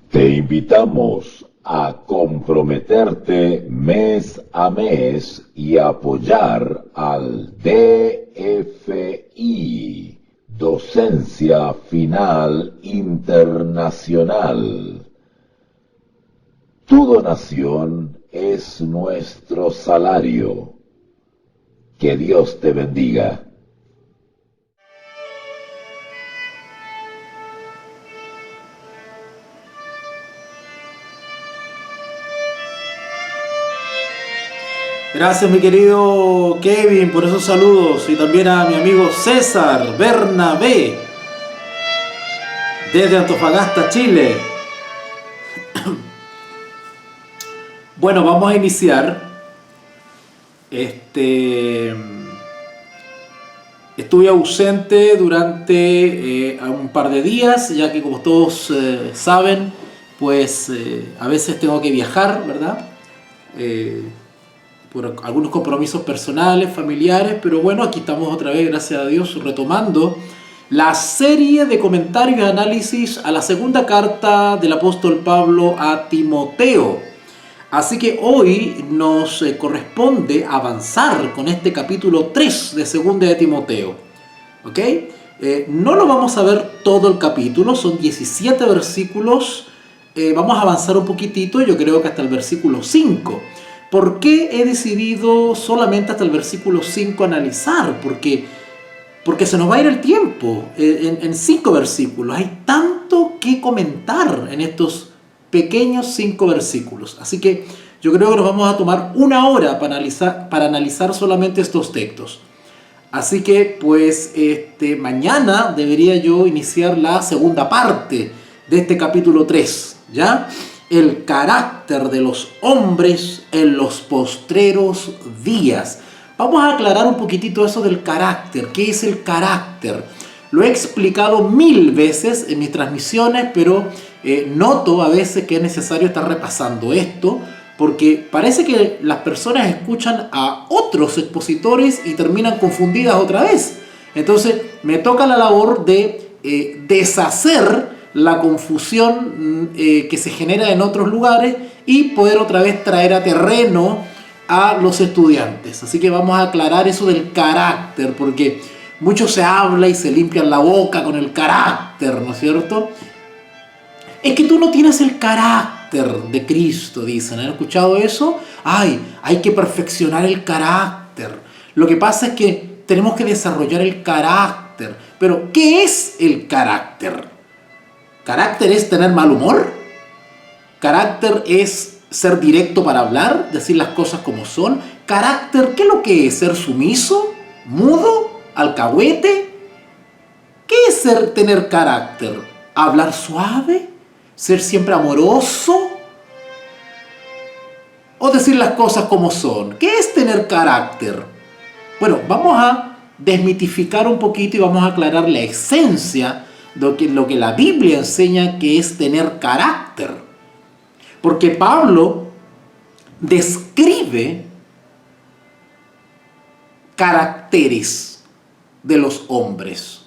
Te invitamos a comprometerte mes a mes y apoyar al DFI, Docencia Final Internacional. Tu donación es nuestro salario. Que Dios te bendiga. Gracias, mi querido Kevin, por esos saludos, y también a mi amigo César Bernabé desde Antofagasta, Chile. Bueno, vamos a iniciar. Estuve ausente durante un par de días, ya que, como todos saben, pues a veces tengo que viajar, ¿verdad? Por algunos compromisos personales, familiares, pero bueno, aquí estamos otra vez, gracias a Dios, retomando la serie de comentarios y análisis a la segunda carta del apóstol Pablo a Timoteo. Así que hoy nos corresponde avanzar con este capítulo 3 de segunda de Timoteo. ¿Ok? No lo vamos a ver todo el capítulo, son 17 versículos. Vamos a avanzar un poquitito, yo creo que hasta el versículo 5. ¿Por qué he decidido solamente hasta el versículo 5 analizar? Porque se nos va a ir el tiempo en 5 versículos. Hay tanto que comentar en estos pequeños 5 versículos. Así que yo creo que nos vamos a tomar una hora para analizar solamente estos textos. Así que pues mañana debería yo iniciar la segunda parte de este capítulo 3, ¿ya? El carácter de los hombres en los postreros días. Vamos a aclarar un poquitito eso del carácter. ¿Qué es el carácter? Lo he explicado 1000 veces en mis transmisiones, pero noto a veces que es necesario estar repasando esto, porque parece que las personas escuchan a otros expositores y terminan confundidas otra vez. Entonces me toca la labor de deshacer la confusión que se genera en otros lugares y poder otra vez traer a terreno a los estudiantes. Así que vamos a aclarar eso del carácter, porque mucho se habla y se limpian la boca con el carácter, ¿no es cierto? Es que tú no tienes el carácter de Cristo, dicen. ¿Han escuchado eso? Ay, hay que perfeccionar el carácter. Lo que pasa es que tenemos que desarrollar el carácter. Pero, ¿qué es el carácter? ¿Carácter es tener mal humor? ¿Carácter es ser directo para hablar? ¿Decir las cosas como son? ¿Carácter qué es lo que es? ¿Ser sumiso? ¿Mudo? ¿Alcahuete? ¿Qué es tener carácter? ¿Hablar suave? ¿Ser siempre amoroso? ¿O decir las cosas como son? ¿Qué es tener carácter? Bueno, vamos a desmitificar un poquito y vamos a aclarar la esencia de lo que la Biblia enseña que es tener carácter. Porque Pablo describe caracteres de los hombres.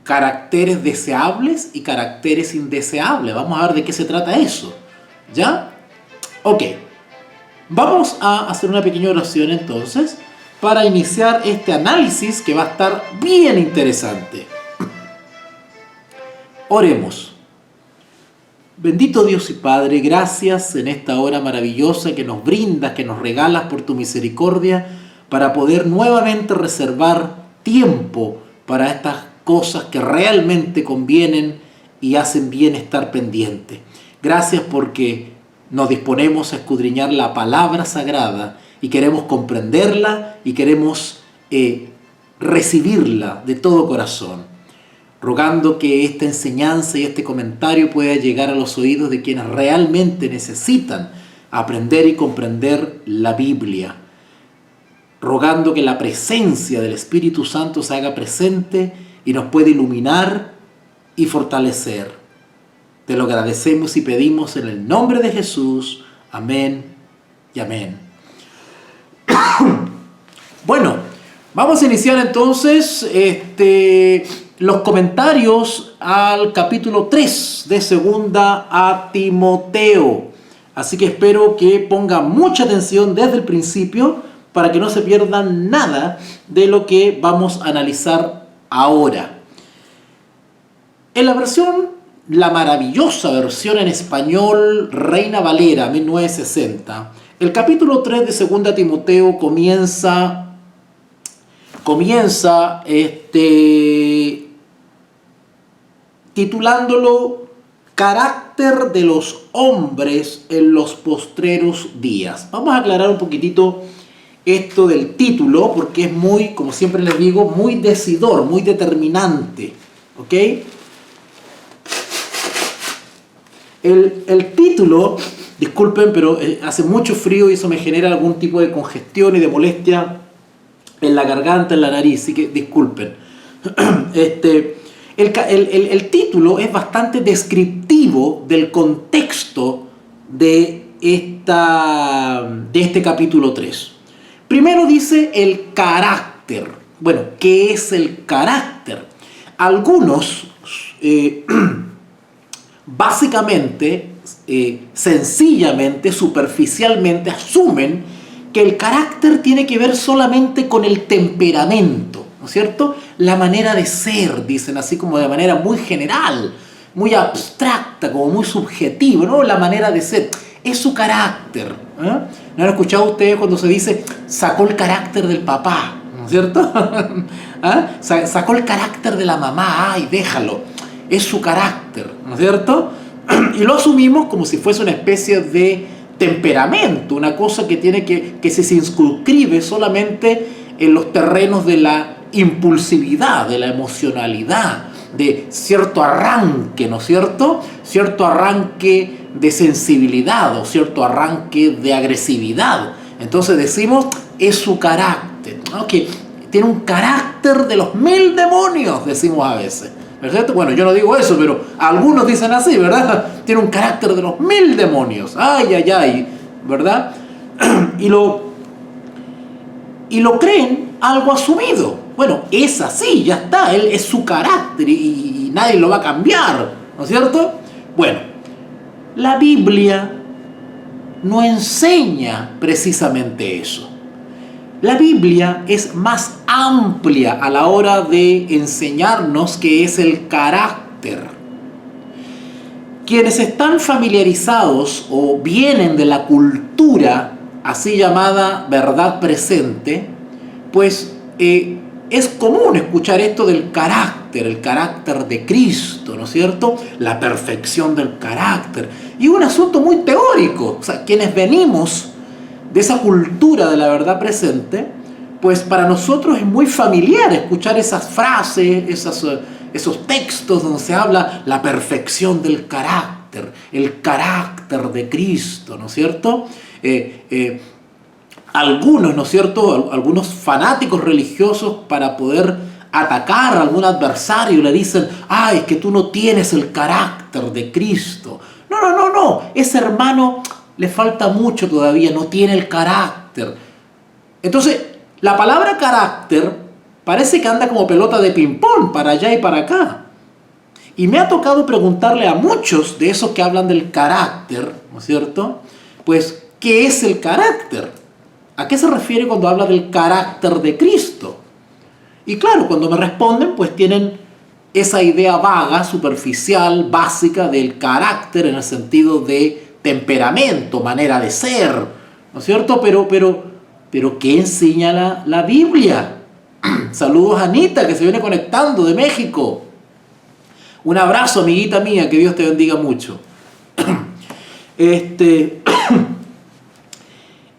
Caracteres deseables y caracteres indeseables. Vamos a ver de qué se trata eso. ¿Ya? Ok. Vamos a hacer una pequeña oración entonces para iniciar este análisis que va a estar bien interesante. Oremos. Bendito Dios y Padre, gracias en esta hora maravillosa que nos brindas, que nos regalas por tu misericordia, para poder nuevamente reservar tiempo para estas cosas que realmente convienen y hacen bien estar pendiente. Gracias porque nos disponemos a escudriñar la palabra sagrada y queremos comprenderla y queremos recibirla de todo corazón, rogando que esta enseñanza y este comentario pueda llegar a los oídos de quienes realmente necesitan aprender y comprender la Biblia, rogando que la presencia del Espíritu Santo se haga presente y nos pueda iluminar y fortalecer. Te lo agradecemos y pedimos en el nombre de Jesús. Amén y amén. Bueno, vamos a iniciar entonces los comentarios al capítulo 3 de segunda a Timoteo. Así que espero que pongan mucha atención desde el principio para que no se pierdan nada de lo que vamos a analizar ahora. En la maravillosa versión en español Reina Valera 1960, el capítulo 3 de segunda Timoteo comienza titulándolo Carácter de los hombres en los postreros días. Vamos a aclarar un poquitito esto del título, porque es muy, como siempre les digo, muy decidor, muy determinante. ¿Ok? El título, disculpen, pero hace mucho frío y eso me genera algún tipo de congestión y de molestia en la garganta, en la nariz, así que disculpen. El título es bastante descriptivo del contexto de este capítulo 3. Primero dice el carácter. Bueno, ¿qué es el carácter? Algunos, básicamente, sencillamente, superficialmente, asumen que el carácter tiene que ver solamente con el temperamento, ¿no es cierto? La manera de ser, dicen así como de manera muy general, muy abstracta, como muy subjetiva, ¿no? La manera de ser, es su carácter. ¿No han escuchado ustedes cuando se dice sacó el carácter del papá, ¿no es cierto? Sacó el carácter de la mamá, ay, déjalo, es su carácter, ¿no es cierto? Y lo asumimos como si fuese una especie de temperamento, una cosa que tiene que se circunscribe solamente en los terrenos de la impulsividad, de la emocionalidad, de cierto arranque, ¿no es cierto? Cierto arranque de sensibilidad o cierto arranque de agresividad. Entonces decimos, es su carácter, ¿no? Que tiene un carácter de los 1000 demonios, decimos a veces. ¿Perfecto? Bueno, yo no digo eso, pero algunos dicen así, ¿verdad? Tiene un carácter de los 1000 demonios. Ay, ay, ay, ¿verdad? Y lo creen algo asumido. Bueno, es así, ya está, él es su carácter y nadie lo va a cambiar, ¿no es cierto? Bueno, la Biblia no enseña precisamente eso. La Biblia es más amplia a la hora de enseñarnos qué es el carácter. Quienes están familiarizados o vienen de la cultura así llamada verdad presente, pues es común escuchar esto del carácter, el carácter de Cristo, ¿no es cierto? La perfección del carácter. Y un asunto muy teórico. O sea, quienes venimos de esa cultura de la verdad presente, pues para nosotros es muy familiar escuchar esas frases, esos textos donde se habla la perfección del carácter, el carácter de Cristo, ¿no es cierto? Algunos, ¿no es cierto? Algunos fanáticos religiosos, para poder atacar a algún adversario, le dicen, ay, es que tú no tienes el carácter de Cristo. No, ese hermano le falta mucho todavía, no tiene el carácter. Entonces, la palabra carácter parece que anda como pelota de ping-pong para allá y para acá. Y me ha tocado preguntarle a muchos de esos que hablan del carácter, ¿no es cierto? Pues, ¿qué es el carácter? ¿A qué se refiere cuando habla del carácter de Cristo? Y claro, cuando me responden, pues tienen esa idea vaga, superficial, básica del carácter en el sentido de temperamento, manera de ser, ¿no es cierto? Pero ¿qué enseña la Biblia? Saludos a Anita, que se viene conectando de México. Un abrazo, amiguita mía, que Dios te bendiga mucho.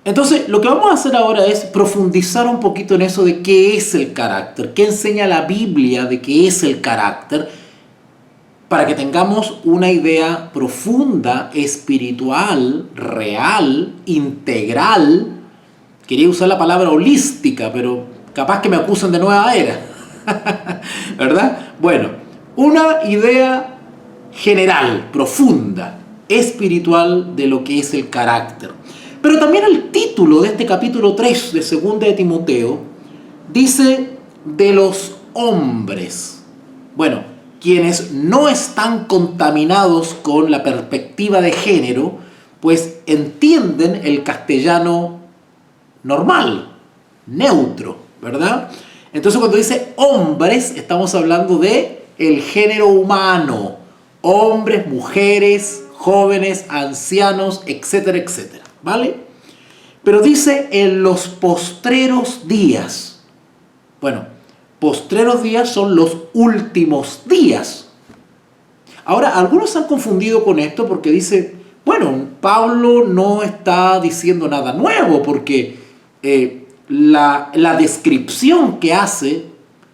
Entonces, lo que vamos a hacer ahora es profundizar un poquito en eso de qué es el carácter, qué enseña la Biblia de qué es el carácter, para que tengamos una idea profunda, espiritual, real, integral. Quería usar la palabra holística, pero capaz que me acusan de nueva era, ¿verdad? Bueno, una idea general, profunda, espiritual de lo que es el carácter. Pero también el título de este capítulo 3 de 2 de Timoteo dice de los hombres. Bueno, quienes no están contaminados con la perspectiva de género, pues entienden el castellano normal, neutro, ¿verdad? Entonces cuando dice hombres, estamos hablando de el género humano, hombres, mujeres, jóvenes, ancianos, etcétera, etcétera, ¿vale? Pero dice en los postreros días. Bueno, postreros días son los últimos días. Ahora, algunos se han confundido con esto porque dice, bueno, Pablo no está diciendo nada nuevo porque la descripción que hace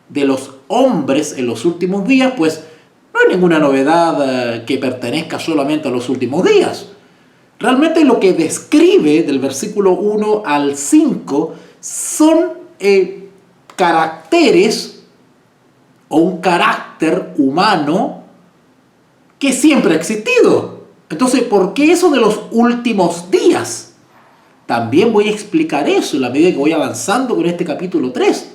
de los hombres en los últimos días, pues no hay ninguna novedad que pertenezca solamente a los últimos días. Realmente lo que describe del versículo 1 al 5 son caracteres o un carácter humano que siempre ha existido. Entonces, ¿por qué eso de los últimos días? También voy a explicar eso en la medida que voy avanzando con este capítulo 3.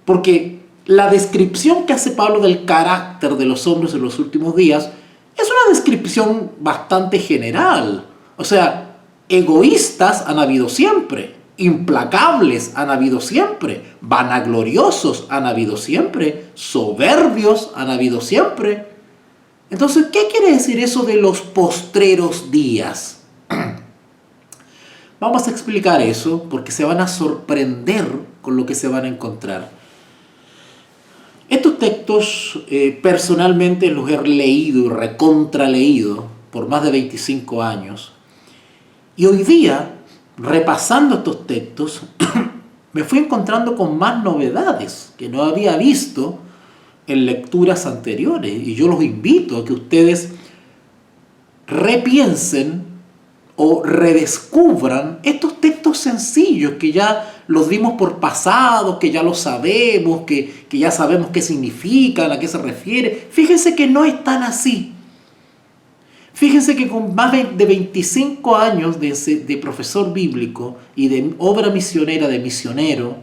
Porque la descripción que hace Pablo del carácter de los hombres en los últimos días es una descripción bastante general. O sea, egoístas han habido siempre, implacables han habido siempre, vanagloriosos han habido siempre, soberbios han habido siempre. Entonces, ¿qué quiere decir eso de los postreros días? Vamos a explicar eso porque se van a sorprender con lo que se van a encontrar. Estos textos personalmente los he leído y recontraleído por más de 25 años. Y hoy día, repasando estos textos, me fui encontrando con más novedades que no había visto en lecturas anteriores. Y yo los invito a que ustedes repiensen o redescubran estos textos sencillos que ya los dimos por pasados, que ya los sabemos, que ya sabemos qué significan, a qué se refiere. Fíjense que no es tan así. Fíjense que con más de 25 años de profesor bíblico y de obra misionera, de misionero,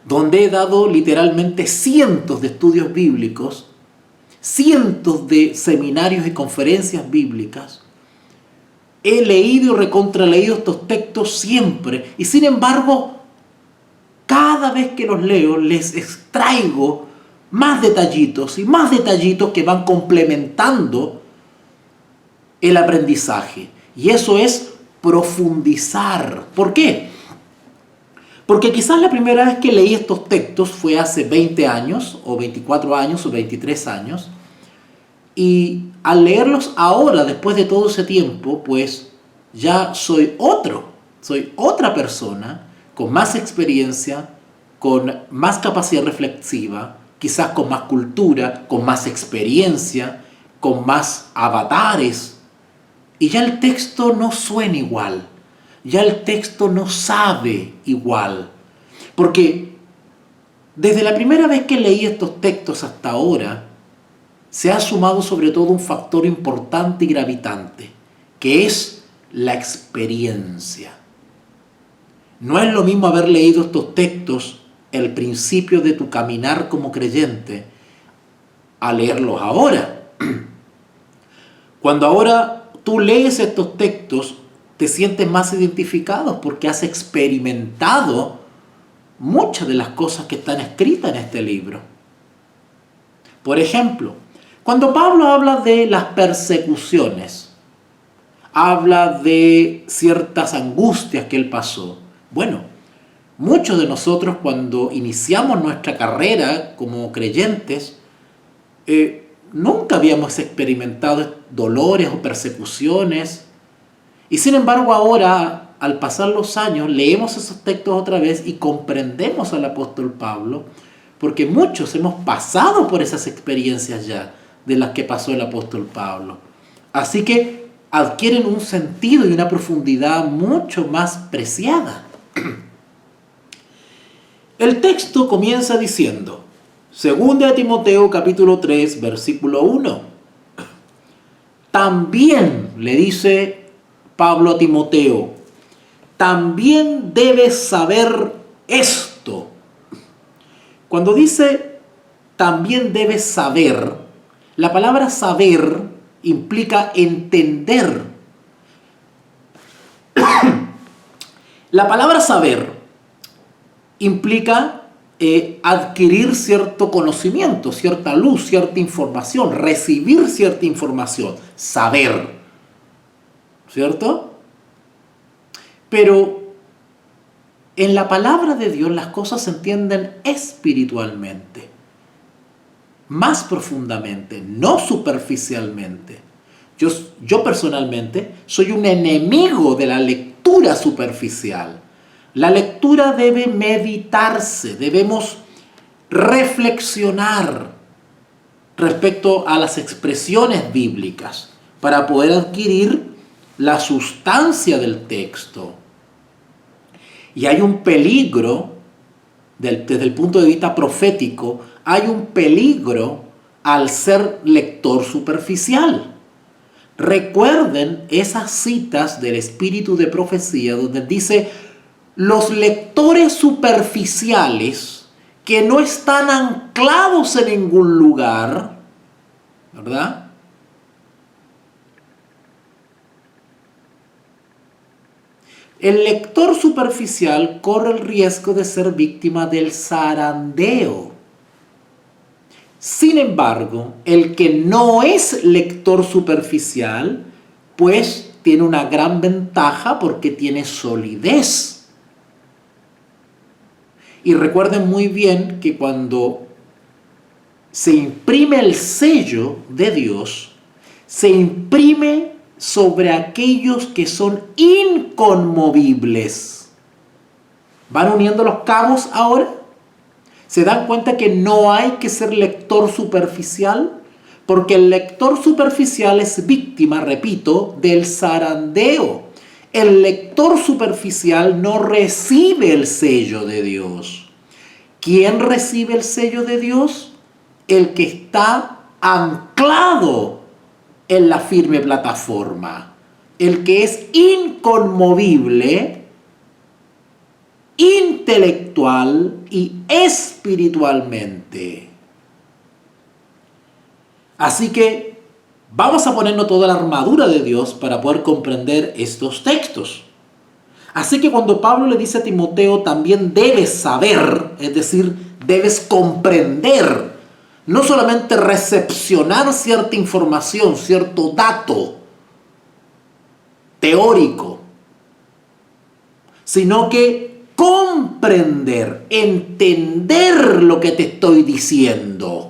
donde he dado literalmente cientos de estudios bíblicos, cientos de seminarios y conferencias bíblicas, he leído y recontraleído estos textos siempre, y sin embargo, cada vez que los leo les extraigo más detallitos y más detallitos que van complementando el aprendizaje. Y eso es profundizar. ¿Por qué? Porque quizás la primera vez que leí estos textos fue hace 20 años, o 24 años, o 23 años, y al leerlos ahora, después de todo ese tiempo, pues ya soy otra persona, con más experiencia, con más capacidad reflexiva, quizás con más cultura, con más experiencia, con más avatares. Y ya el texto no suena igual, ya el texto no sabe igual. Porque desde la primera vez que leí estos textos hasta ahora, se ha sumado sobre todo un factor importante y gravitante, que es la experiencia. No es lo mismo haber leído estos textos al principio de tu caminar como creyente a leerlos ahora. Cuando ahora tú lees estos textos, te sientes más identificado porque has experimentado muchas de las cosas que están escritas en este libro. Por ejemplo, cuando Pablo habla de las persecuciones, habla de ciertas angustias que él pasó. Bueno, muchos de nosotros cuando iniciamos nuestra carrera como creyentes, nunca habíamos experimentado dolores o persecuciones. Y sin embargo ahora, al pasar los años, leemos esos textos otra vez y comprendemos al apóstol Pablo, porque muchos hemos pasado por esas experiencias ya de las que pasó el apóstol Pablo. Así que adquieren un sentido y una profundidad mucho más preciada. El texto comienza diciendo, 2 Timoteo capítulo 3, versículo 1. También, le dice Pablo a Timoteo, también debes saber esto. Cuando dice también debes saber. La palabra saber implica entender. La palabra saber implica adquirir cierto conocimiento, cierta luz, cierta información, recibir cierta información, saber, ¿cierto? Pero en la palabra de Dios las cosas se entienden espiritualmente, más profundamente, no superficialmente. Yo personalmente soy un enemigo de la lectura superficial. La lectura debe meditarse, debemos reflexionar respecto a las expresiones bíblicas para poder adquirir la sustancia del texto. Y hay un peligro, desde el punto de vista profético, hay un peligro al ser lector superficial. Recuerden esas citas del espíritu de profecía donde dice: los lectores superficiales que no están anclados en ningún lugar, ¿verdad? El lector superficial corre el riesgo de ser víctima del zarandeo. Sin embargo, el que no es lector superficial, pues tiene una gran ventaja porque tiene solidez. Y recuerden muy bien que cuando se imprime el sello de Dios, se imprime sobre aquellos que son inconmovibles. ¿Van uniendo los cabos ahora? ¿Se dan cuenta que no hay que ser lector superficial? Porque el lector superficial es víctima, repito, del zarandeo. El lector superficial no recibe el sello de Dios. ¿Quién recibe el sello de Dios? El que está anclado en la firme plataforma. El que es inconmovible, intelectual y espiritualmente. Así que vamos a ponernos toda la armadura de Dios para poder comprender estos textos. Así que cuando Pablo le dice a Timoteo, también debes saber, es decir, debes comprender, no solamente recepcionar cierta información, cierto dato teórico, sino que comprender, entender lo que te estoy diciendo.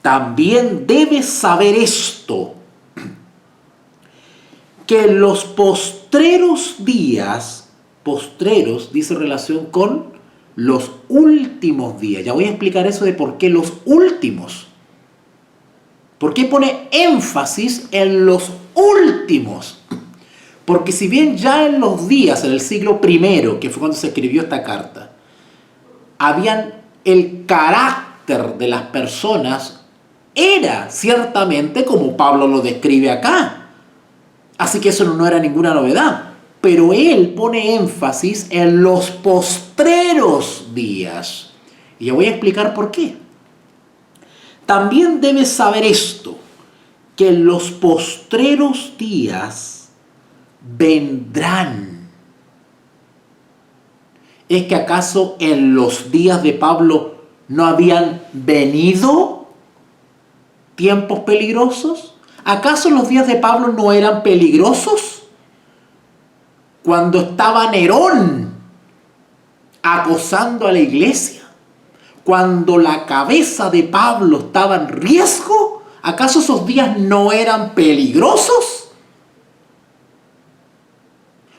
También debes saber esto, que en los postreros días, postreros dice relación con los últimos días. Ya voy a explicar eso de por qué los últimos. ¿Por qué pone énfasis en los últimos? Porque si bien ya en los días, en el siglo I, que fue cuando se escribió esta carta, habían el carácter de las personas, era ciertamente como Pablo lo describe acá. Así que eso no era ninguna novedad. Pero él pone énfasis en los postreros días. Y yo voy a explicar por qué. También debes saber esto, que en los postreros días vendrán. ¿Es que acaso en los días de Pablo no habían venido tiempos peligrosos? ¿Acaso los días de Pablo no eran peligrosos? Cuando estaba Nerón acosando a la iglesia, cuando la cabeza de Pablo estaba en riesgo, ¿acaso esos días no eran peligrosos?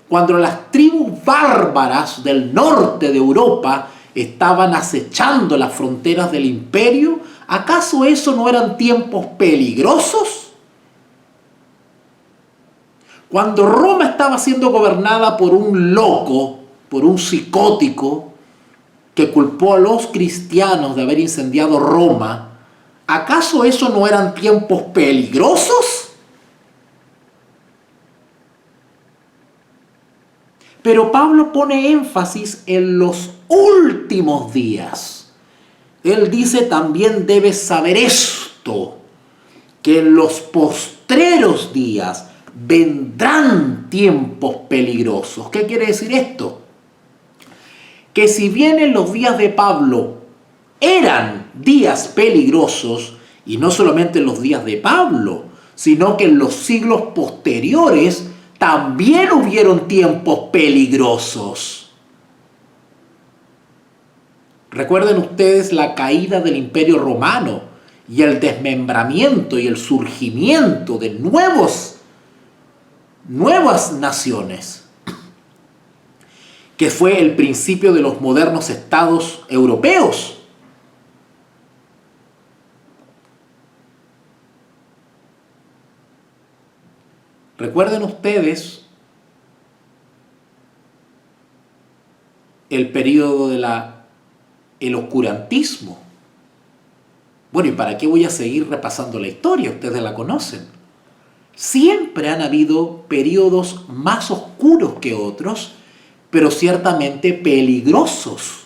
Cuando las tribus bárbaras del norte de Europa estaban acechando las fronteras del imperio, ¿acaso eso no eran tiempos peligrosos? Cuando Roma estaba siendo gobernada por un loco, por un psicótico, que culpó a los cristianos de haber incendiado Roma, ¿acaso eso no eran tiempos peligrosos? Pero Pablo pone énfasis en los últimos días. Él dice, también debes saber esto, que en los postreros días vendrán tiempos peligrosos. ¿Qué quiere decir esto? Que si bien en los días de Pablo eran días peligrosos, y no solamente en los días de Pablo, sino que en los siglos posteriores también hubieron tiempos peligrosos. Recuerden ustedes la caída del Imperio Romano y el desmembramiento y el surgimiento de nuevas naciones, que fue el principio de los modernos estados europeos. Recuerden ustedes el periodo del oscurantismo. Bueno, ¿y para qué voy a seguir repasando la historia? Ustedes la conocen. Siempre han habido periodos más oscuros que otros, pero ciertamente peligrosos.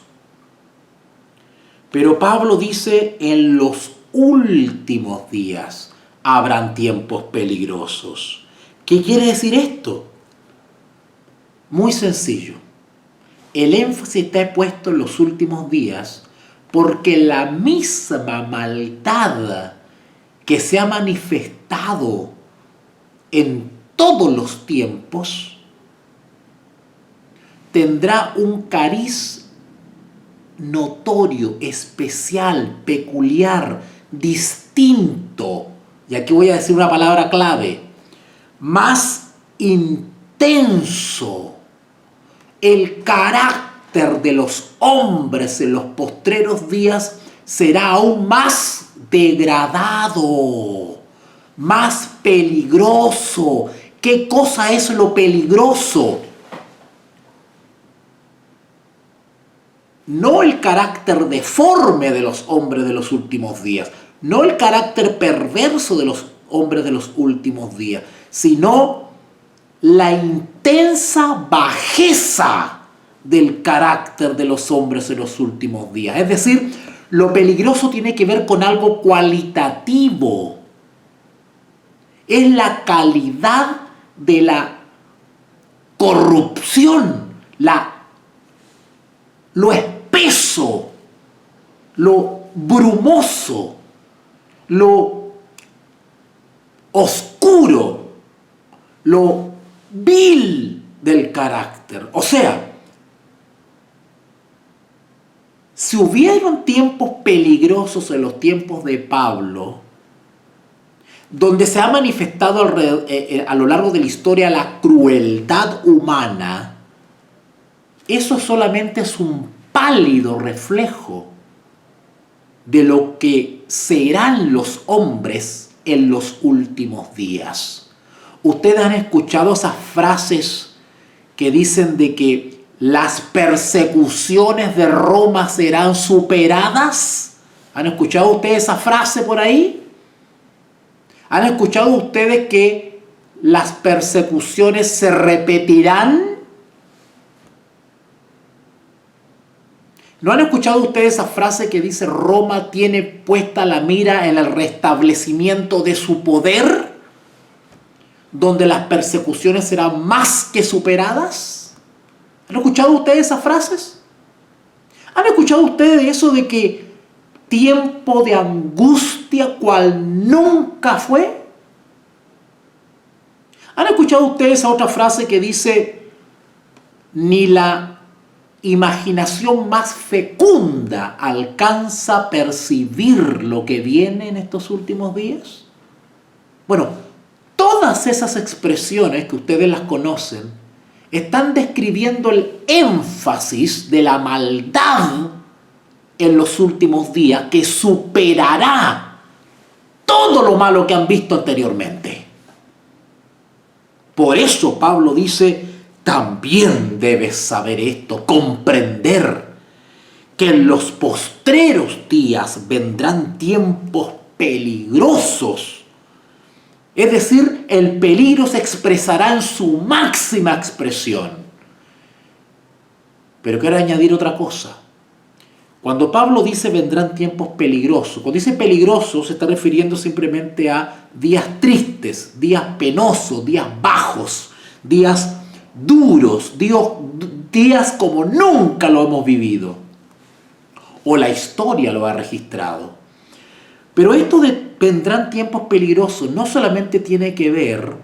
Pero Pablo dice, en los últimos días habrán tiempos peligrosos. ¿Qué quiere decir esto? Muy sencillo. El énfasis está puesto en los últimos días porque la misma maldad que se ha manifestado en todos los tiempos tendrá un cariz notorio, especial, peculiar, distinto. Y aquí voy a decir una palabra clave: más intenso. El carácter de los hombres en los postreros días será aún más degradado, más peligroso. ¿Qué cosa es lo peligroso? No el carácter deforme de los hombres de los últimos días, no el carácter perverso de los hombres de los últimos días, sino la intensa bajeza del carácter de los hombres en los últimos días. Es decir, lo peligroso tiene que ver con algo cualitativo. Es la calidad de la corrupción, lo espeso, lo brumoso, lo oscuro, lo vil del carácter. O sea, si hubieron tiempos peligrosos en los tiempos de Pablo, donde se ha manifestado a lo largo de la historia la crueldad humana, eso solamente es un pálido reflejo de lo que serán los hombres en los últimos días. Ustedes han escuchado esas frases que dicen de que las persecuciones de Roma serán superadas. ¿Han escuchado ustedes esa frase por ahí? ¿Han escuchado ustedes que las persecuciones se repetirán? ¿No han escuchado ustedes esa frase que dice Roma tiene puesta la mira en el restablecimiento de su poder, donde las persecuciones serán más que superadas? ¿Han escuchado ustedes esas frases? ¿Han escuchado ustedes eso de que tiempo de angustia cual nunca fue? ¿Han escuchado ustedes esa otra frase que dice, ni la imaginación más fecunda alcanza a percibir lo que viene en estos últimos días? Bueno, todas esas expresiones que ustedes las conocen están describiendo el énfasis de la maldad en los últimos días que superará todo lo malo que han visto anteriormente. Por eso Pablo dice, también debes saber esto, comprender que en los postreros días vendrán tiempos peligrosos. Es decir, el peligro se expresará en su máxima expresión. Pero quiero añadir otra cosa. Cuando Pablo dice vendrán tiempos peligrosos, cuando dice peligrosos se está refiriendo simplemente a días tristes, días penosos, días bajos, días duros, días como nunca lo hemos vivido, o la historia lo ha registrado. Pero esto de vendrán tiempos peligrosos no solamente tiene que ver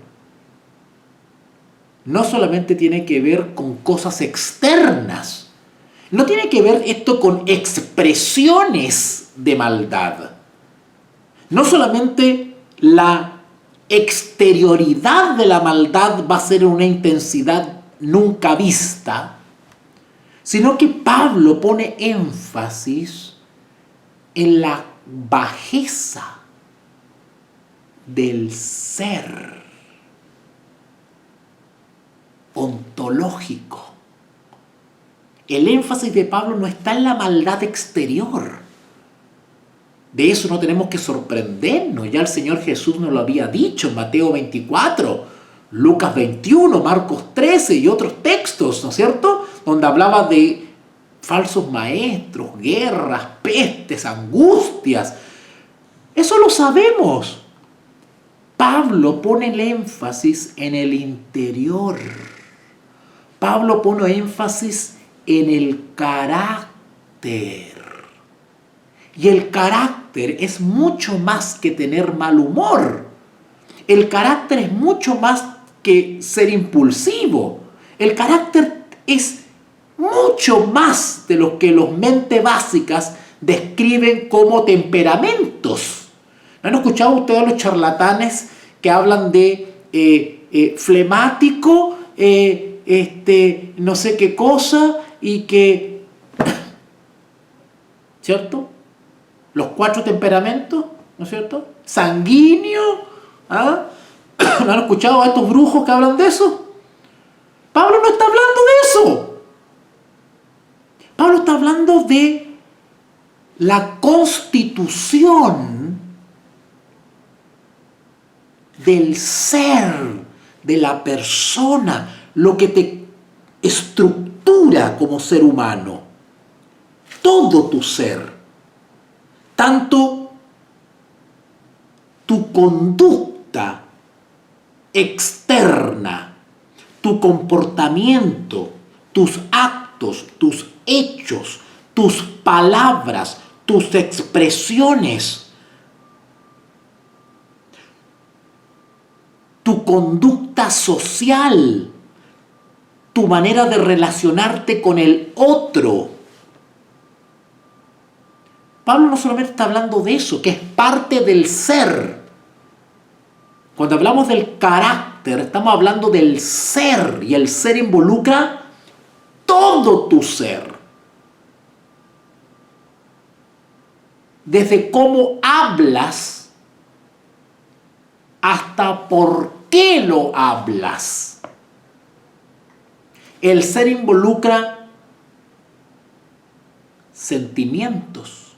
con cosas externas. No tiene que ver esto con expresiones de maldad. No solamente la exterioridad de la maldad va a ser una intensidad nunca vista, sino que Pablo pone énfasis en la bajeza del ser ontológico. El énfasis de Pablo no está en la maldad exterior. De eso no tenemos que sorprendernos. Ya el Señor Jesús nos lo había dicho en Mateo 24, Lucas 21, Marcos 13 y otros textos, ¿no es cierto? Donde hablaba de falsos maestros, guerras, pestes, angustias. Eso lo sabemos. Pablo pone el énfasis en el interior. Pablo pone énfasis en el carácter. Y el carácter es mucho más que tener mal humor. El carácter es mucho más que ser impulsivo. El carácter es mucho más de lo que los mentes básicas describen como temperamentos. ¿No han escuchado ustedes a los charlatanes que hablan de flemático, no sé qué cosa, y que, ¿cierto? Los 4 temperamentos, ¿no es cierto? Sanguíneo, ¿ah? ¿No han escuchado a estos brujos que hablan de eso? Pablo no está hablando de eso. Pablo está hablando de la constitución del ser, de la persona, lo que te estructura como ser humano. Todo tu ser. Tanto tu conducta externa, tu comportamiento, tus actos, tus hechos, tus palabras, tus expresiones, tu conducta social, tu manera de relacionarte con el otro. Pablo no solamente está hablando de eso, que es parte del ser. Cuando hablamos del carácter, estamos hablando del ser, y el ser involucra todo tu ser. Desde cómo hablas hasta por qué lo hablas. El ser involucra sentimientos,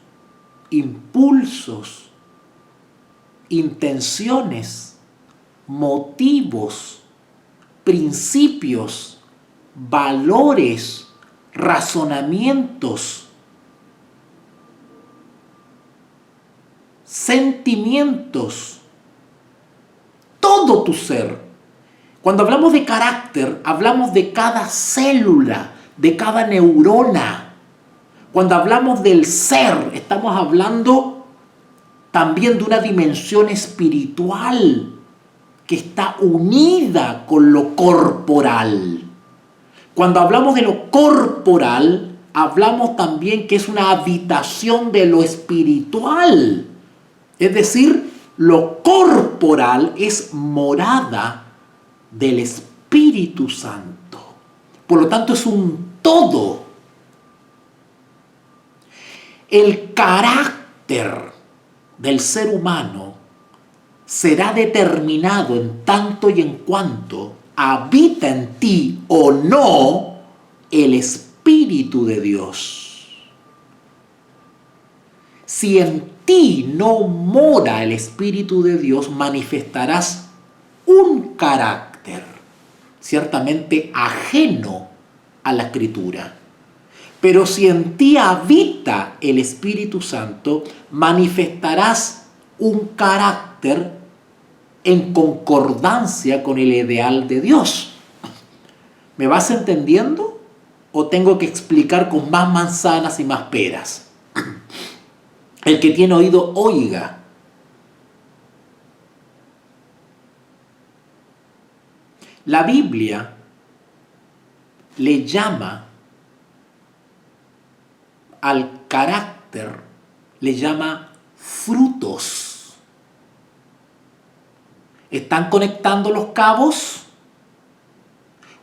impulsos, intenciones, motivos, principios, valores, razonamientos, sentimientos, todo tu ser. Cuando hablamos de carácter, hablamos de cada célula, de cada neurona. Cuando hablamos del ser, estamos hablando también de una dimensión espiritual que está unida con lo corporal. Cuando hablamos de lo corporal, hablamos también que es una habitación de lo espiritual. Es decir, lo corporal es morada del Espíritu Santo. Por lo tanto, es un todo. El carácter del ser humano será determinado en tanto y en cuanto habita en ti o no el Espíritu de Dios. Si en ti no mora el Espíritu de Dios, manifestarás un carácter ciertamente ajeno a la Escritura. Pero si en ti habita el Espíritu Santo, manifestarás un carácter en concordancia con el ideal de Dios. ¿Me vas entendiendo? ¿O tengo que explicar con más manzanas y más peras? El que tiene oído, oiga. La Biblia le llama al carácter, le llama frutos. ¿Están conectando los cabos?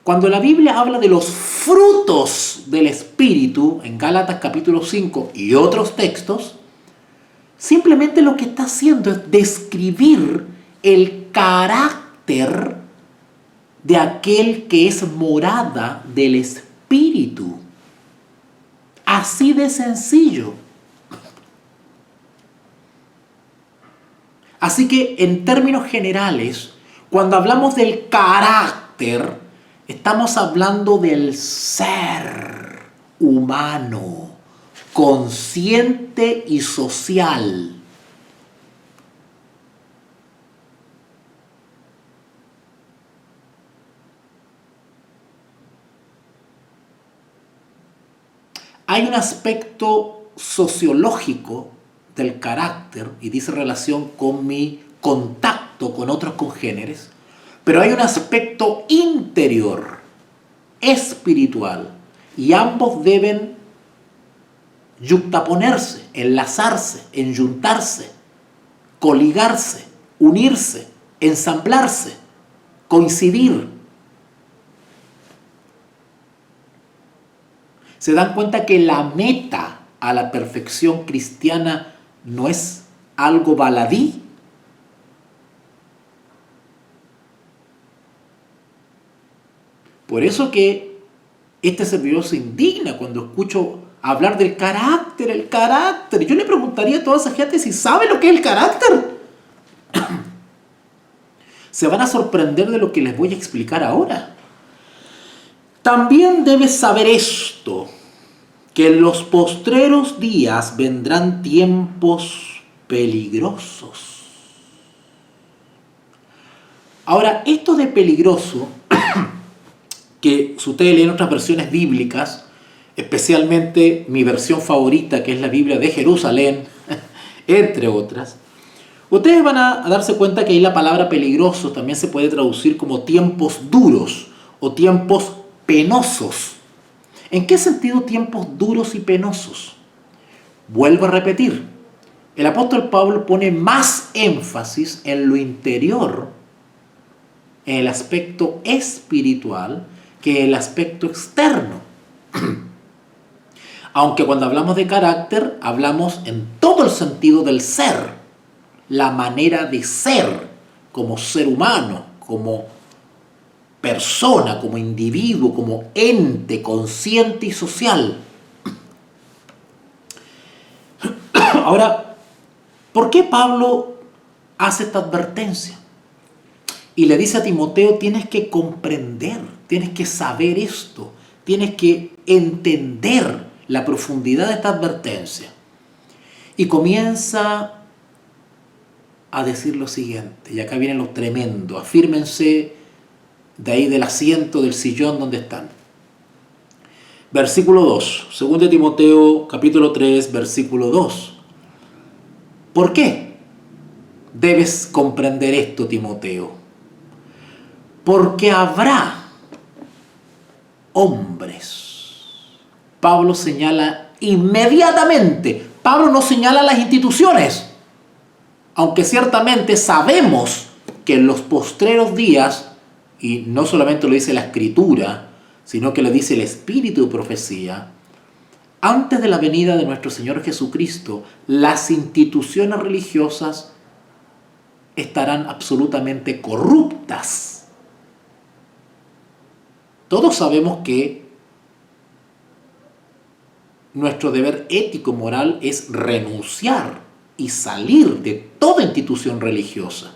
Cuando la Biblia habla de los frutos del Espíritu, en Gálatas capítulo 5 y otros textos, simplemente lo que está haciendo es describir el carácter de aquel que es morada del Espíritu. Así de sencillo. Así que en términos generales, cuando hablamos del carácter, estamos hablando del ser humano, consciente y social. Hay un aspecto sociológico del carácter y dice relación con mi contacto con otros congéneres, pero hay un aspecto interior, espiritual, y ambos deben yuxtaponerse, enlazarse, enyuntarse, coligarse, unirse, ensamblarse, coincidir. ¿Se dan cuenta que la meta a la perfección cristiana no es algo baladí? Por eso que este servidor se indigna cuando escucho hablar del carácter, el carácter. Yo le preguntaría a toda esa gente si sabe lo que es el carácter. Se van a sorprender de lo que les voy a explicar ahora. También debes saber esto, que en los postreros días vendrán tiempos peligrosos. Ahora, esto de peligroso, que si ustedes leen otras versiones bíblicas, especialmente mi versión favorita, que es la Biblia de Jerusalén, entre otras, ustedes van a darse cuenta que ahí la palabra peligroso también se puede traducir como tiempos duros o tiempos penosos. ¿En qué sentido tiempos duros y penosos? Vuelvo a repetir, el apóstol Pablo pone más énfasis en lo interior, en el aspecto espiritual, que el aspecto externo. Aunque cuando hablamos de carácter, hablamos en todo el sentido del ser, la manera de ser como ser humano, como persona, como individuo, como ente consciente y social. Ahora, ¿por qué Pablo hace esta advertencia? Y le dice a Timoteo, tienes que comprender, tienes que saber esto, tienes que entender la profundidad de esta advertencia. Y comienza a decir lo siguiente, y acá viene lo tremendo, afírmense de ahí del asiento, del sillón donde están. Versículo 2, 2 Timoteo capítulo 3, versículo 2. ¿Por qué debes comprender esto, Timoteo? Porque habrá hombres. Pablo señala inmediatamente. Pablo no señala las instituciones, aunque ciertamente sabemos que en los postreros días, y no solamente lo dice la Escritura, sino que lo dice el Espíritu de profecía, antes de la venida de nuestro Señor Jesucristo, las instituciones religiosas estarán absolutamente corruptas. Todos sabemos que nuestro deber ético-moral es renunciar y salir de toda institución religiosa,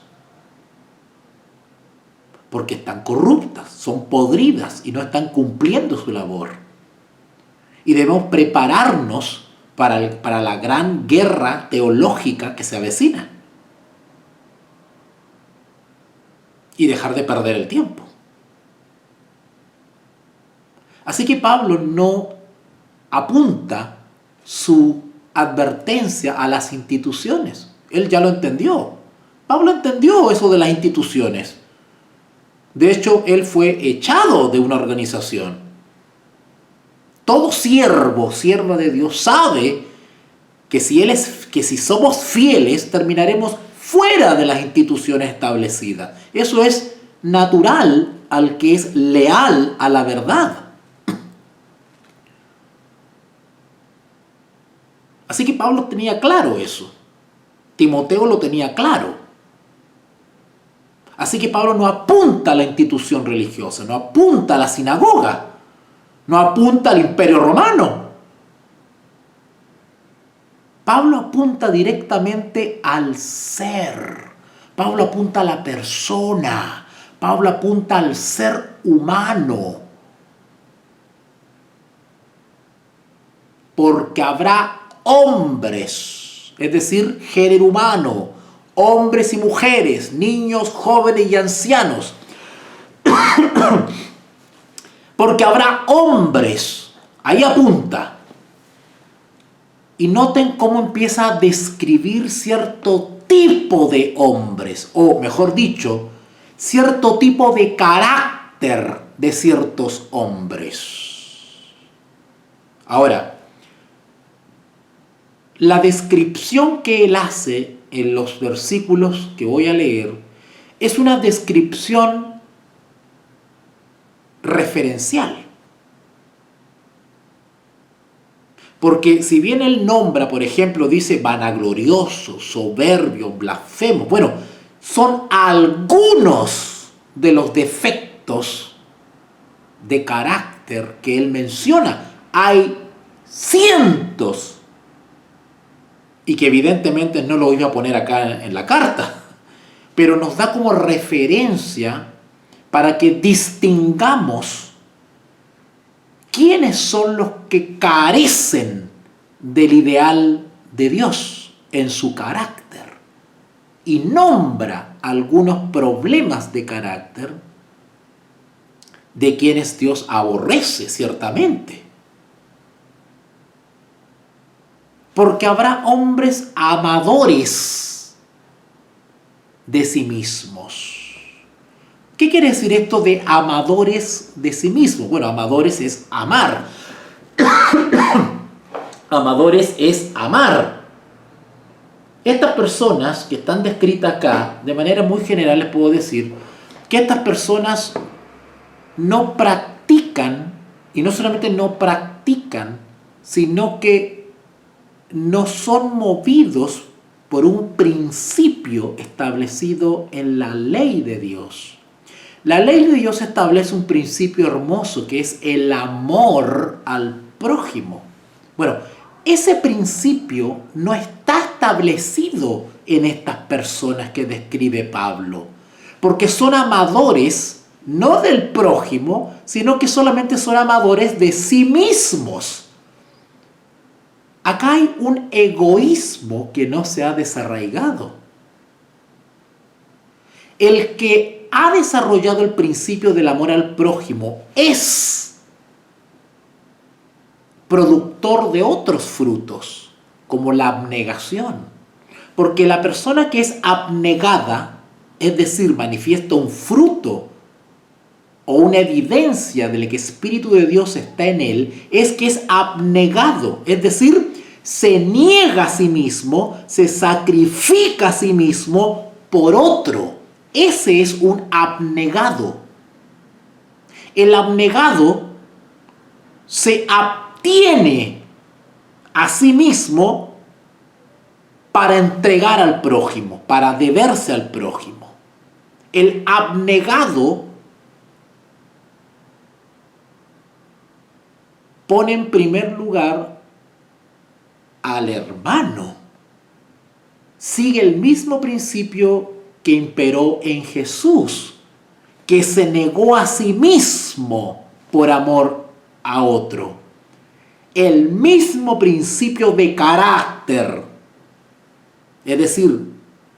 porque están corruptas, son podridas y no están cumpliendo su labor. y debemos prepararnos para la gran guerra teológica que se avecina y dejar de perder el tiempo. Así que Pablo no apunta su advertencia a las instituciones. Él ya lo entendió. Pablo entendió eso de las instituciones. De hecho, él fue echado de una organización. Todo sierva de Dios sabe que si somos fieles, terminaremos fuera de las instituciones establecidas. Eso es natural al que es leal a la verdad. Así que Pablo tenía claro eso. Timoteo lo tenía claro. Así que Pablo no apunta a la institución religiosa, no apunta a la sinagoga, no apunta al Imperio Romano. Pablo apunta directamente al ser. Pablo apunta a la persona. Pablo apunta al ser humano. Porque habrá hombres, es decir, género humano, hombres y mujeres, niños, jóvenes y ancianos. Porque habrá hombres, ahí apunta. Y noten cómo empieza a describir cierto tipo de hombres, o mejor dicho, cierto tipo de carácter de ciertos hombres. Ahora, la descripción que él hace en los versículos que voy a leer es una descripción referencial. Porque si bien él nombra, por ejemplo, dice vanaglorioso, soberbio, blasfemo, bueno, son algunos de los defectos de carácter que él menciona. Hay cientos. Y que evidentemente no lo iba a poner acá en la carta, pero nos da como referencia para que distingamos quiénes son los que carecen del ideal de Dios en su carácter. Y nombra algunos problemas de carácter de quienes Dios aborrece, ciertamente. Porque habrá hombres amadores de sí mismos. ¿Qué quiere decir esto de amadores de sí mismos? Bueno, amadores es amar. Amadores es amar. Estas personas que están descritas acá, de manera muy general les puedo decir que estas personas no practican, y no solamente no practican, sino que no son movidos por un principio establecido en la ley de Dios. La ley de Dios establece un principio hermoso que es el amor al prójimo. Bueno, ese principio no está establecido en estas personas que describe Pablo, porque son amadores no del prójimo, sino que solamente son amadores de sí mismos. Acá hay un egoísmo que no se ha desarraigado. El que ha desarrollado el principio del amor al prójimo es productor de otros frutos, como la abnegación. Porque la persona que es abnegada, es decir, manifiesta un fruto o una evidencia de que el Espíritu de Dios está en él, es que es abnegado, es decir, se niega a sí mismo, se sacrifica a sí mismo por otro. Ese es un abnegado. El abnegado se abstiene a sí mismo para entregar al prójimo, para deberse al prójimo. El abnegado pone en primer lugar al hermano. Sigue el mismo principio que imperó en Jesús, que se negó a sí mismo por amor a otro. el mismo principio de carácter, es decir,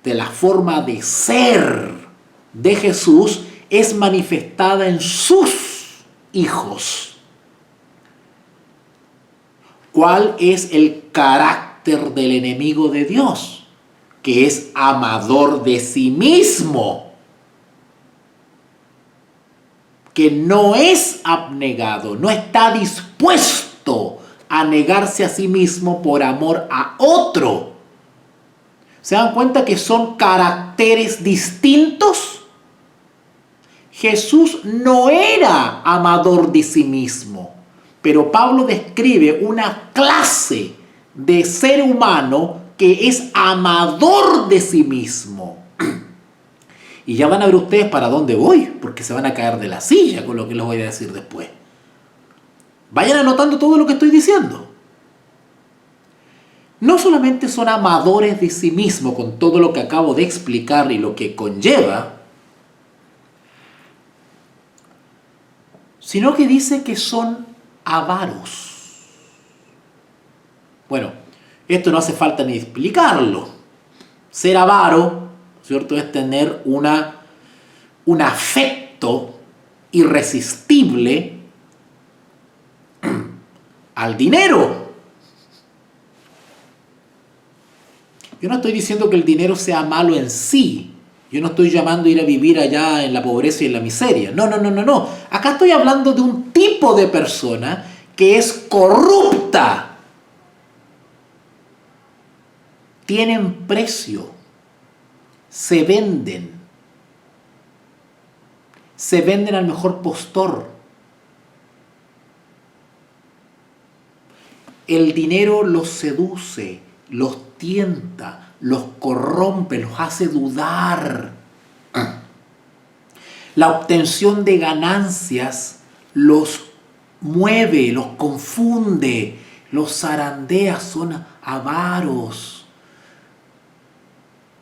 de la forma de ser de Jesús, es manifestada en sus hijos. ¿Cuál es el carácter del enemigo de Dios? Que es amador de sí mismo, que no es abnegado, no está dispuesto a negarse a sí mismo por amor a otro. ¿Se dan cuenta que son caracteres distintos? Jesús no era amador de sí mismo, pero Pablo describe una clase de ser humano que es amador de sí mismo. Y ya van a ver ustedes para dónde voy, porque se van a caer de la silla con lo que les voy a decir después. Vayan anotando todo lo que estoy diciendo. No solamente son amadores de sí mismos con todo lo que acabo de explicar y lo que conlleva, sino que dice que son avaros. Bueno, esto no hace falta ni explicarlo. Ser avaro, ¿cierto?, es tener un afecto irresistible al dinero. Yo no estoy diciendo que el dinero sea malo en sí. Yo no estoy llamando a ir a vivir allá en la pobreza y en la miseria. No. Acá estoy hablando de un tipo de persona que es corrupta. Tienen precio. Se venden. Se venden al mejor postor. El dinero los seduce, los tienta, los corrompe, los hace dudar. La obtención de ganancias los mueve, los confunde, los zarandea, son avaros.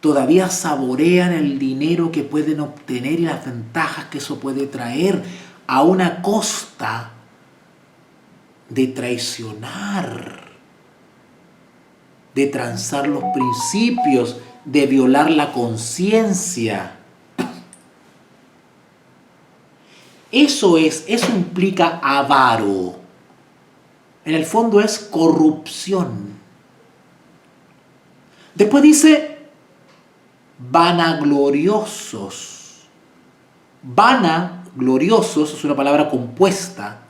Todavía saborean el dinero que pueden obtener y las ventajas que eso puede traer a una costa de traicionar, de transar los principios, de violar la conciencia. Eso implica avaro. En el fondo es corrupción. Después dice vanagloriosos. Vanagloriosos es una palabra compuesta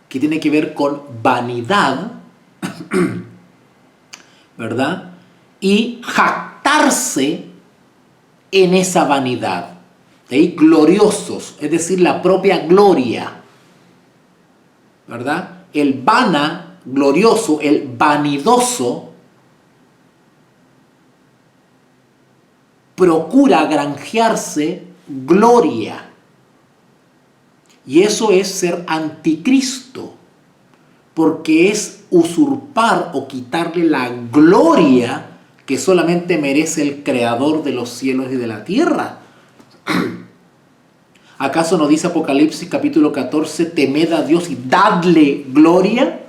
que tiene que ver con vanidad, ¿verdad? Y jactarse en esa vanidad. De ahí gloriosos, es decir, la propia gloria, ¿verdad? El vanaglorioso, el vanidoso, procura granjearse gloria. Y eso es ser anticristo, porque es usurpar o quitarle la gloria que solamente merece el Creador de los cielos y de la tierra. ¿Acaso no dice Apocalipsis capítulo 14, temed a Dios y dadle gloria?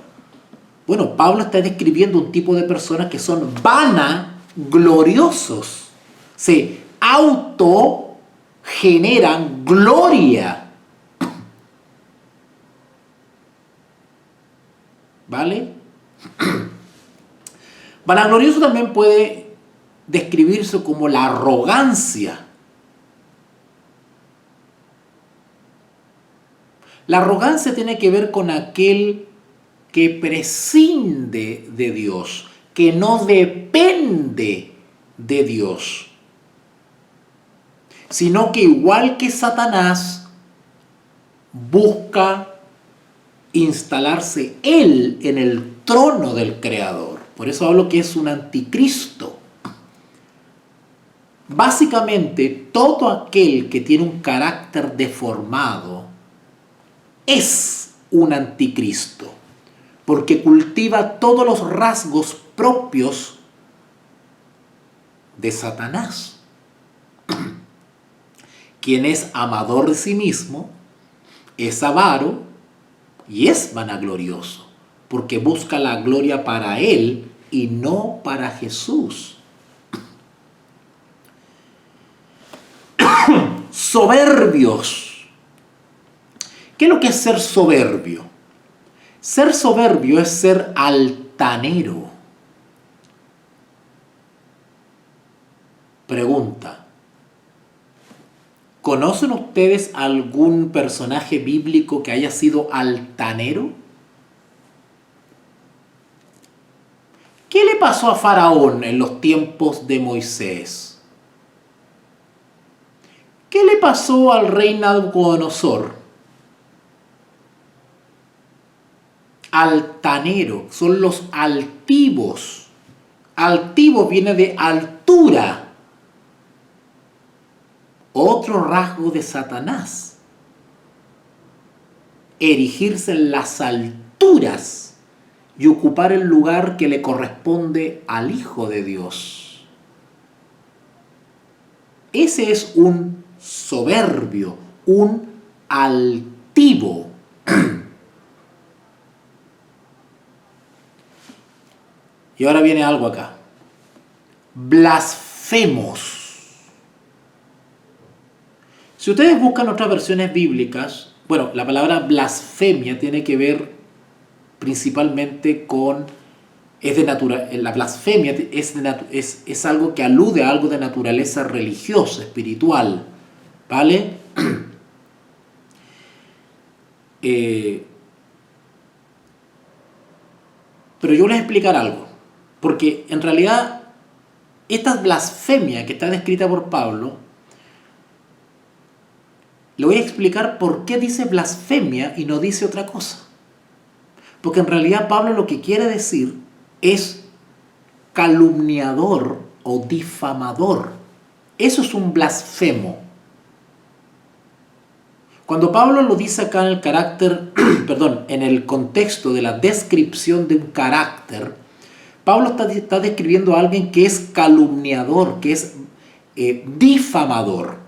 Bueno, Pablo está describiendo un tipo de personas que son vanagloriosos. Se autogeneran gloria. ¿Vale? Vanaglorioso también puede describirse como la arrogancia. La arrogancia tiene que ver con aquel que prescinde de Dios, que no depende de Dios, sino que igual que Satanás busca instalarse él en el trono del Creador. Por eso hablo que es un anticristo. Básicamente, todo aquel que tiene un carácter deformado es un anticristo, porque cultiva todos los rasgos propios de Satanás. Quien es amador de sí mismo, es avaro y es vanaglorioso. porque busca la gloria para él y no para Jesús. Soberbios. ¿Qué es lo que es ser soberbio? Ser soberbio es ser altanero. Pregunta: ¿conocen ustedes algún personaje bíblico que haya sido altanero? ¿Qué le pasó a Faraón en los tiempos de Moisés? ¿Qué le pasó al rey Nabucodonosor? Altanero, son los altivos. Altivo viene de altura. Otro rasgo de Satanás. Erigirse en las alturas y ocupar el lugar que le corresponde al Hijo de Dios. Ese es un soberbio, un altivo. Y ahora viene algo acá. Blasfemos. Si ustedes buscan otras versiones bíblicas, bueno, la palabra blasfemia tiene que ver principalmente con, la blasfemia es algo que alude a algo de naturaleza religiosa, espiritual, ¿vale? Pero yo les voy a explicar algo, porque en realidad esta blasfemia que está descrita por Pablo, le voy a explicar por qué dice blasfemia y no dice otra cosa. Porque en realidad Pablo lo que quiere decir es calumniador o difamador. Eso es un blasfemo. Cuando Pablo lo dice acá en el carácter, en el contexto de la descripción de un carácter, Pablo está describiendo a alguien que es calumniador, que es difamador.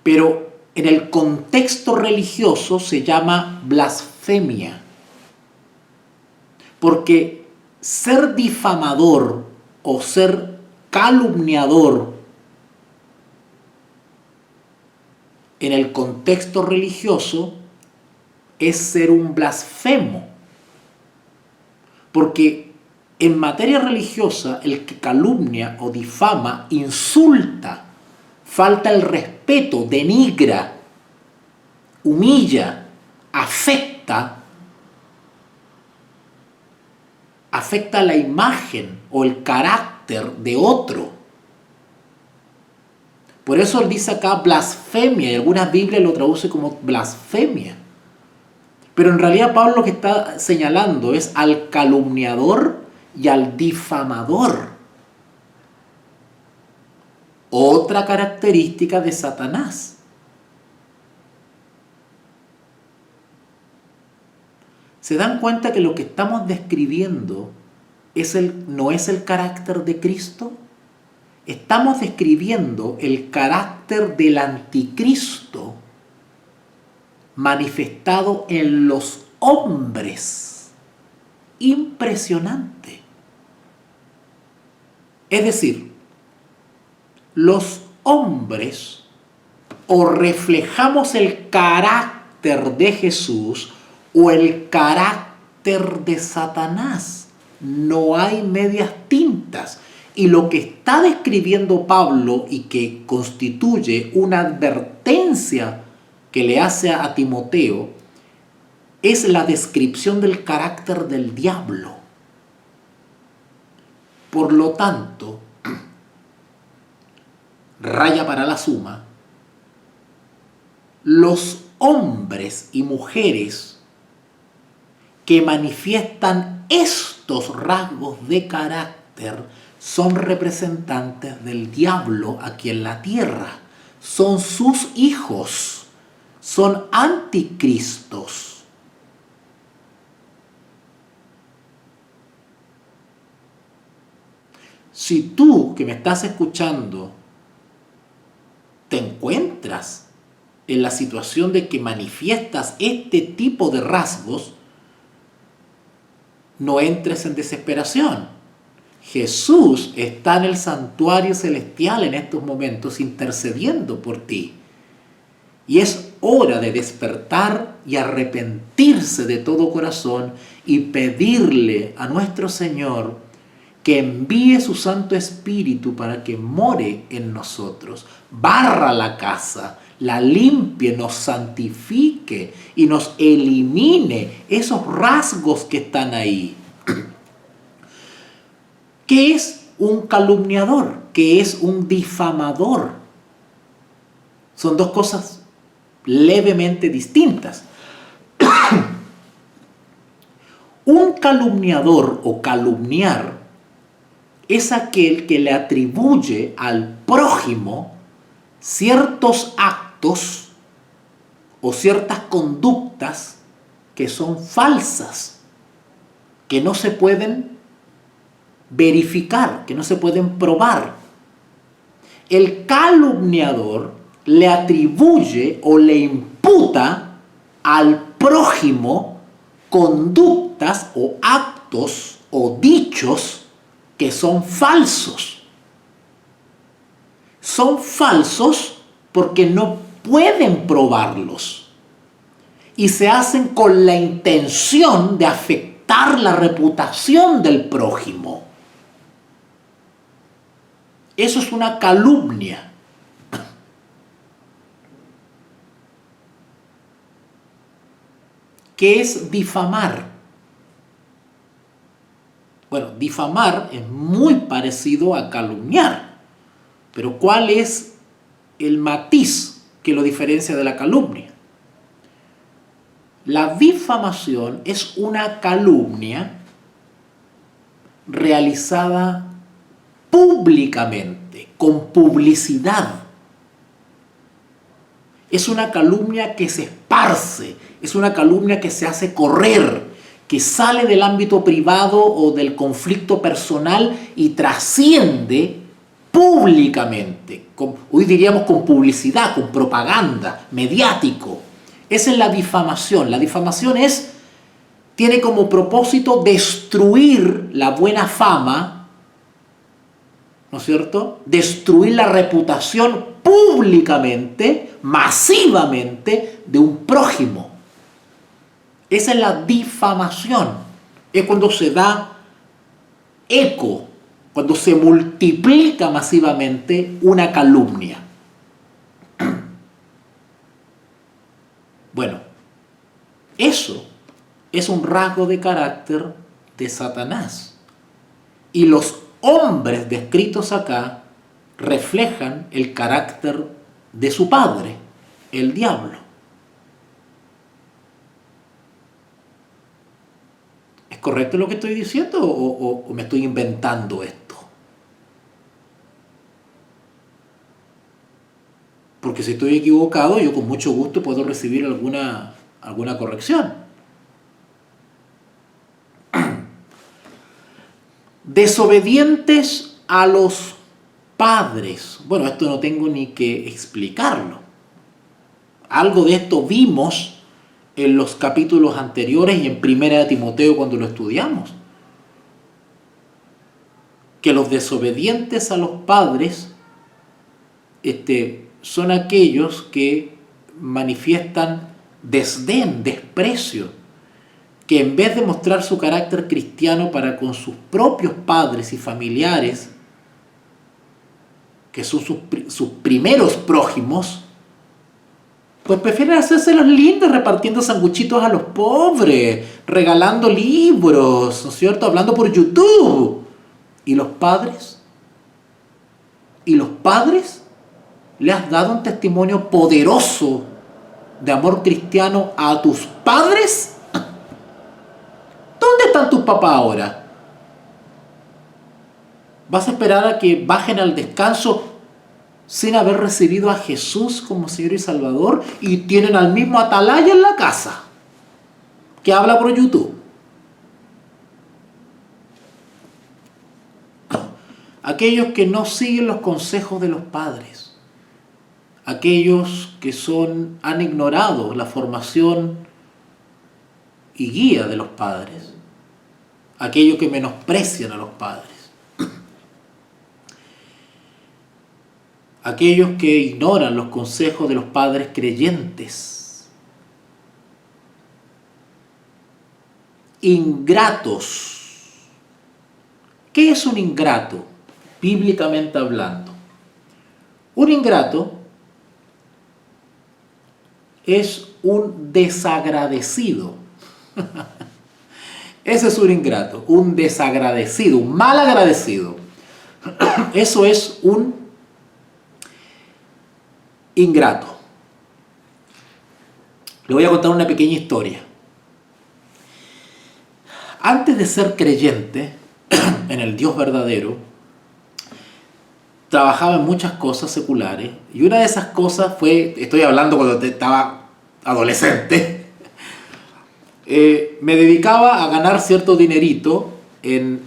Pero en el contexto religioso se llama blasfemia. Porque ser difamador o ser calumniador en el contexto religioso es ser un blasfemo. Porque en materia religiosa el que calumnia o difama insulta, falta el respeto, denigra, humilla, afecta la imagen o el carácter de otro. Por eso él dice acá blasfemia, y algunas Biblias lo traducen como blasfemia. Pero en realidad Pablo lo que está señalando es al calumniador y al difamador. Otra característica de Satanás. ¿Se dan cuenta que lo que estamos describiendo no es el carácter de Cristo? Estamos describiendo el carácter del anticristo manifestado en los hombres. Impresionante. Es decir, los hombres o reflejamos el carácter de Jesús o el carácter de Satanás. No hay medias tintas. Y lo que está describiendo Pablo y que constituye una advertencia que le hace a Timoteo es la descripción del carácter del diablo. Por lo tanto, raya para la suma, los hombres y mujeres que manifiestan estos rasgos de carácter son representantes del diablo aquí en la tierra. Son sus hijos, son anticristos. Si tú que me estás escuchando te encuentras en la situación de que manifiestas este tipo de rasgos, no entres en desesperación. Jesús está en el santuario celestial en estos momentos intercediendo por ti. Y es hora de despertar y arrepentirse de todo corazón y pedirle a nuestro Señor que envíe su Santo Espíritu para que more en nosotros, barra la casa, la limpie, nos santifique y nos elimine esos rasgos que están ahí. ¿Qué es un calumniador? ¿Qué es un difamador? Son dos cosas levemente distintas. Un calumniador o calumniar es aquel que le atribuye al prójimo ciertos actos o ciertas conductas que son falsas, que no se pueden verificar, que no se pueden probar. El calumniador le atribuye o le imputa al prójimo conductas o actos o dichos que son falsos. Son falsos porque no pueden probarlos y se hacen con la intención de afectar la reputación del prójimo. Eso es una calumnia. ¿Qué es difamar? Bueno, difamar es muy parecido a calumniar, pero ¿cuál es el matiz que lo diferencia de la calumnia? La difamación es una calumnia realizada públicamente, con publicidad. Es una calumnia que se esparce, es una calumnia que se hace correr, que sale del ámbito privado o del conflicto personal y trasciende públicamente, hoy diríamos con publicidad, con propaganda, mediático. Esa es la difamación. La difamación tiene como propósito destruir la buena fama, ¿no es cierto? Destruir la reputación públicamente, masivamente, de un prójimo. Esa es la difamación. Es cuando se da eco, cuando se multiplica masivamente una calumnia. Bueno, eso es un rasgo de carácter de Satanás. Y los hombres descritos acá reflejan el carácter de su padre, el diablo. ¿Es correcto lo que estoy diciendo o me estoy inventando esto? Porque si estoy equivocado, yo con mucho gusto puedo recibir alguna corrección. Desobedientes a los padres. Bueno, esto no tengo ni que explicarlo. Algo de esto vimos en los capítulos anteriores y en Primera de Timoteo cuando lo estudiamos. Que los desobedientes a los padres son aquellos que manifiestan desdén, desprecio, que en vez de mostrar su carácter cristiano para con sus propios padres y familiares, que son sus primeros prójimos, pues prefieren hacerse los lindos repartiendo sanguchitos a los pobres, regalando libros, ¿no es cierto? Hablando por YouTube. ¿Y los padres? ¿Y los padres? ¿Le has dado un testimonio poderoso de amor cristiano a tus padres? ¿Dónde están tus papás ahora? ¿Vas a esperar a que bajen al descanso sin haber recibido a Jesús como Señor y Salvador y tienen al mismo atalaya en la casa que habla por YouTube? Aquellos que no siguen los consejos de los padres, aquellos que han ignorado la formación y guía de los padres, aquellos que menosprecian a los padres, aquellos que ignoran los consejos de los padres creyentes, ingratos. ¿Qué es un ingrato, bíblicamente hablando? Un ingrato es un desagradecido. Ese es un ingrato, un desagradecido, un mal agradecido. Eso es un ingrato. Le voy a contar una pequeña historia. Antes de ser creyente en el Dios verdadero, trabajaba en muchas cosas seculares, y una de esas cosas fue, estoy hablando cuando estaba adolescente, me dedicaba a ganar cierto dinerito en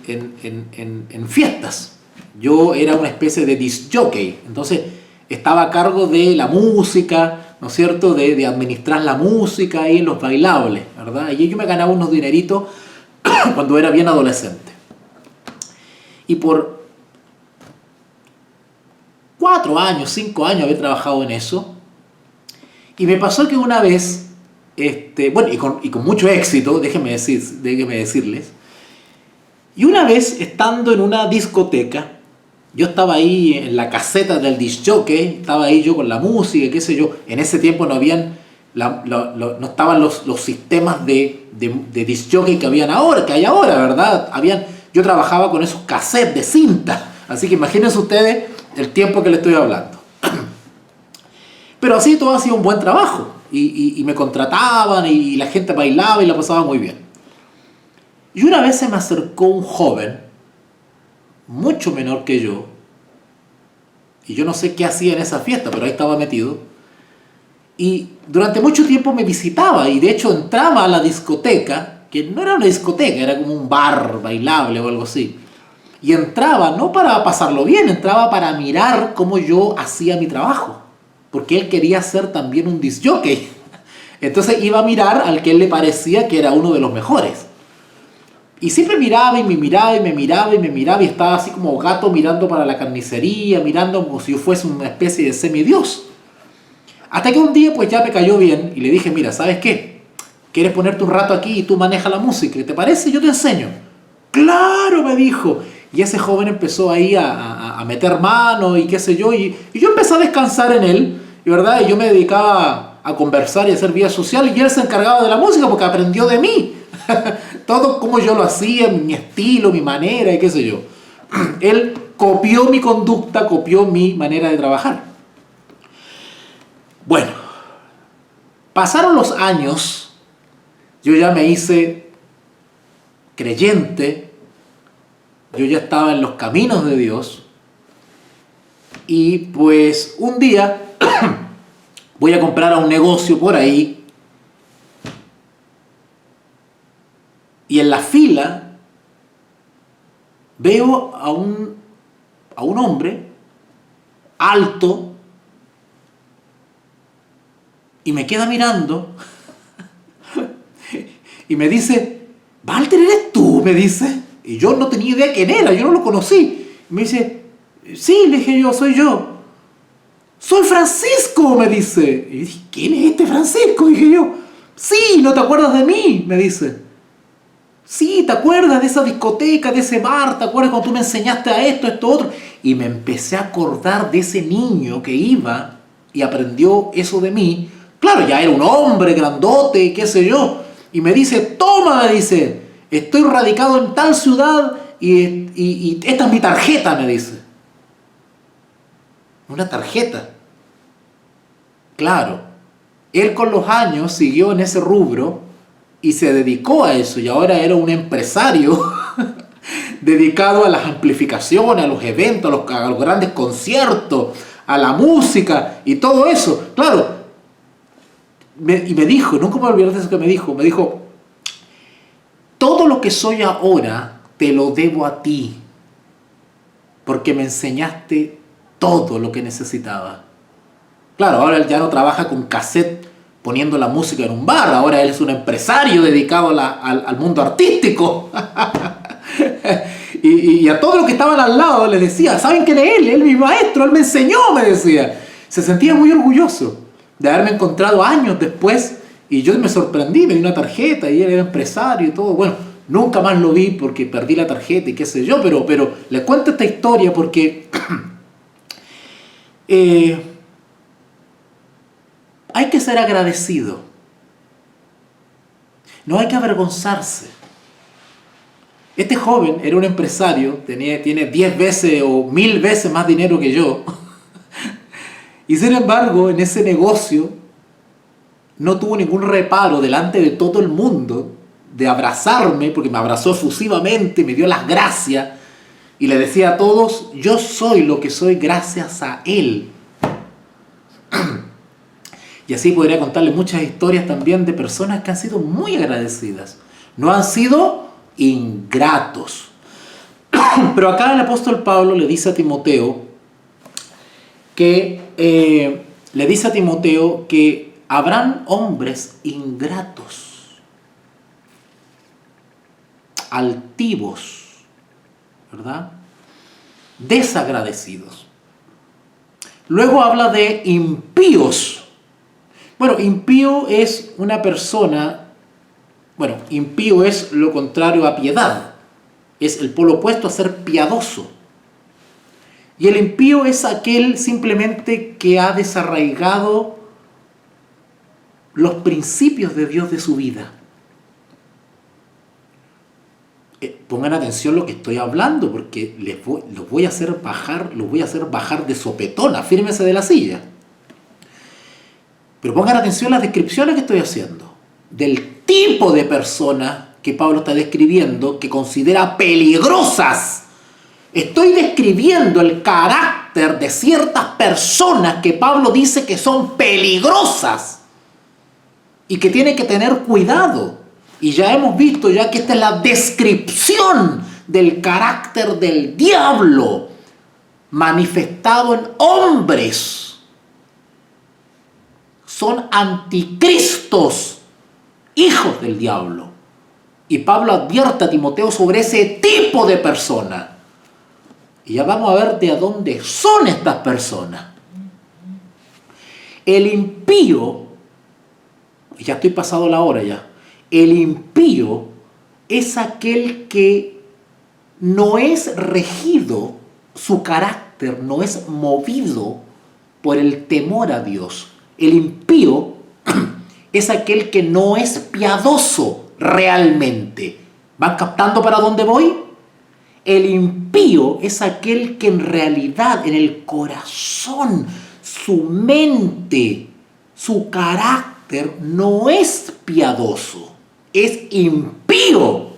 fiestas. Yo era una especie de disc jockey, entonces estaba a cargo de la música, ¿no es cierto?, de administrar la música ahí en los bailables, ¿verdad? Y yo me ganaba unos dineritos cuando era bien adolescente. Y por 4 años, 5 años había trabajado en eso. Y me pasó que una vez, bueno, y con mucho éxito, déjenme decirles, y una vez estando en una discoteca, yo estaba ahí en la caseta del disc jockey, estaba ahí yo con la música, qué sé yo. En ese tiempo no habían, no estaban los sistemas de disc jockey que hay ahora, ¿verdad? Yo trabajaba con esos cassettes de cinta, así que imagínense ustedes el tiempo que le estoy hablando. Pero así todo ha sido un buen trabajo, y me contrataban, y la gente bailaba y la pasaba muy bien. Y una vez se me acercó un joven, mucho menor que yo, y yo no sé qué hacía en esa fiesta, pero ahí estaba metido, y durante mucho tiempo me visitaba, y de hecho entraba a la discoteca, que no era una discoteca, era como un bar bailable o algo así, y entraba no para pasarlo bien, entraba para mirar cómo yo hacía mi trabajo, porque él quería ser también un disc jockey. Entonces iba a mirar al que él le parecía que era uno de los mejores. Y siempre miraba y me miraba y me miraba y me miraba, y estaba así como gato mirando para la carnicería, mirando como si yo fuese una especie de semidios. Hasta que un día pues ya me cayó bien y le dije, mira, ¿sabes qué? ¿Quieres ponerte un rato aquí y tú manejas la música? ¿Te parece? Yo te enseño. ¡Claro!, me dijo. Y ese joven empezó ahí a meter mano y qué sé yo, y yo empecé a descansar en él, ¿verdad? Y yo me dedicaba a conversar y a hacer vida social, y él se encargaba de la música porque aprendió de mí. Todo como yo lo hacía, mi estilo, mi manera y qué sé yo. Él copió mi conducta, copió mi manera de trabajar. Bueno, pasaron los años, yo ya me hice creyente, yo ya estaba en los caminos de Dios, y pues un día voy a comprar a un negocio por ahí, y en la fila veo a un hombre alto, y me queda mirando y me dice, Walter, ¿eres tú?, me dice. Y yo no tenía idea quién era, yo no lo conocí. Me dice, sí, le dije yo, soy yo. Soy Francisco, me dice. Y dije, ¿quién es este Francisco?, dije yo. Sí, ¿no te acuerdas de mí?, me dice. Sí, ¿te acuerdas de esa discoteca, de ese bar? ¿Te acuerdas cuando tú me enseñaste a esto, otro? Y me empecé a acordar de ese niño que iba y aprendió eso de mí. Claro, ya era un hombre grandote, qué sé yo. Y me dice, toma, me dice, estoy radicado en tal ciudad y esta es mi tarjeta, me dice. Una tarjeta. Claro, él con los años siguió en ese rubro y se dedicó a eso, y ahora era un empresario dedicado a las amplificaciones, a los eventos, a los grandes conciertos, a la música y todo eso. Claro, y me dijo, nunca me olvidaré de eso que me dijo, todo lo que soy ahora te lo debo a ti, porque me enseñaste todo lo que necesitaba. Claro, ahora él ya no trabaja con cassette poniendo la música en un bar, ahora él es un empresario dedicado al mundo artístico. Y a todos los que estaban al lado les decía, ¿saben quién es él? Él es mi maestro, él me enseñó, me decía. Se sentía muy orgulloso de haberme encontrado años después y yo me sorprendí, me dio una tarjeta y él era empresario y todo. Bueno, nunca más lo vi porque perdí la tarjeta y qué sé yo, pero les cuento esta historia porque hay que ser agradecido. No hay que avergonzarse. Este joven era un empresario, tiene 10 veces o 1000 veces más dinero que yo. Y sin embargo, en ese negocio no tuvo ningún reparo delante de todo el mundo de abrazarme, porque me abrazó efusivamente, me dio las gracias y le decía a todos, yo soy lo que soy gracias a él. Y así podría contarle muchas historias también de personas que han sido muy agradecidas. No han sido ingratos. Pero acá el apóstol Pablo le dice a Timoteo que habrán hombres ingratos, altivos, ¿verdad? Desagradecidos. Luego habla de impíos. Bueno, impío es una persona, impío es lo contrario a piedad. Es el polo opuesto a ser piadoso. Y el impío es aquel simplemente que ha desarraigado los principios de Dios de su vida. Pongan atención a lo que estoy hablando, porque los voy a hacer bajar de sopetón, afírmense de la silla. Pero pongan atención a las descripciones que estoy haciendo, del tipo de personas que Pablo está describiendo, que considera peligrosas. Estoy describiendo el carácter de ciertas personas que Pablo dice que son peligrosas y que tiene que tener cuidado. Y ya hemos visto ya que esta es la descripción del carácter del diablo manifestado en hombres. Son anticristos, hijos del diablo. Y Pablo advierte a Timoteo sobre ese tipo de persona. Y ya vamos a ver de dónde son estas personas. El impío, ya estoy pasado la hora ya, el impío es aquel que no es regido, su carácter no es movido por el temor a Dios. El impío es aquel que no es piadoso realmente. ¿Van captando para dónde voy? El impío es aquel que en realidad, en el corazón, su mente, su carácter no es piadoso, es impío.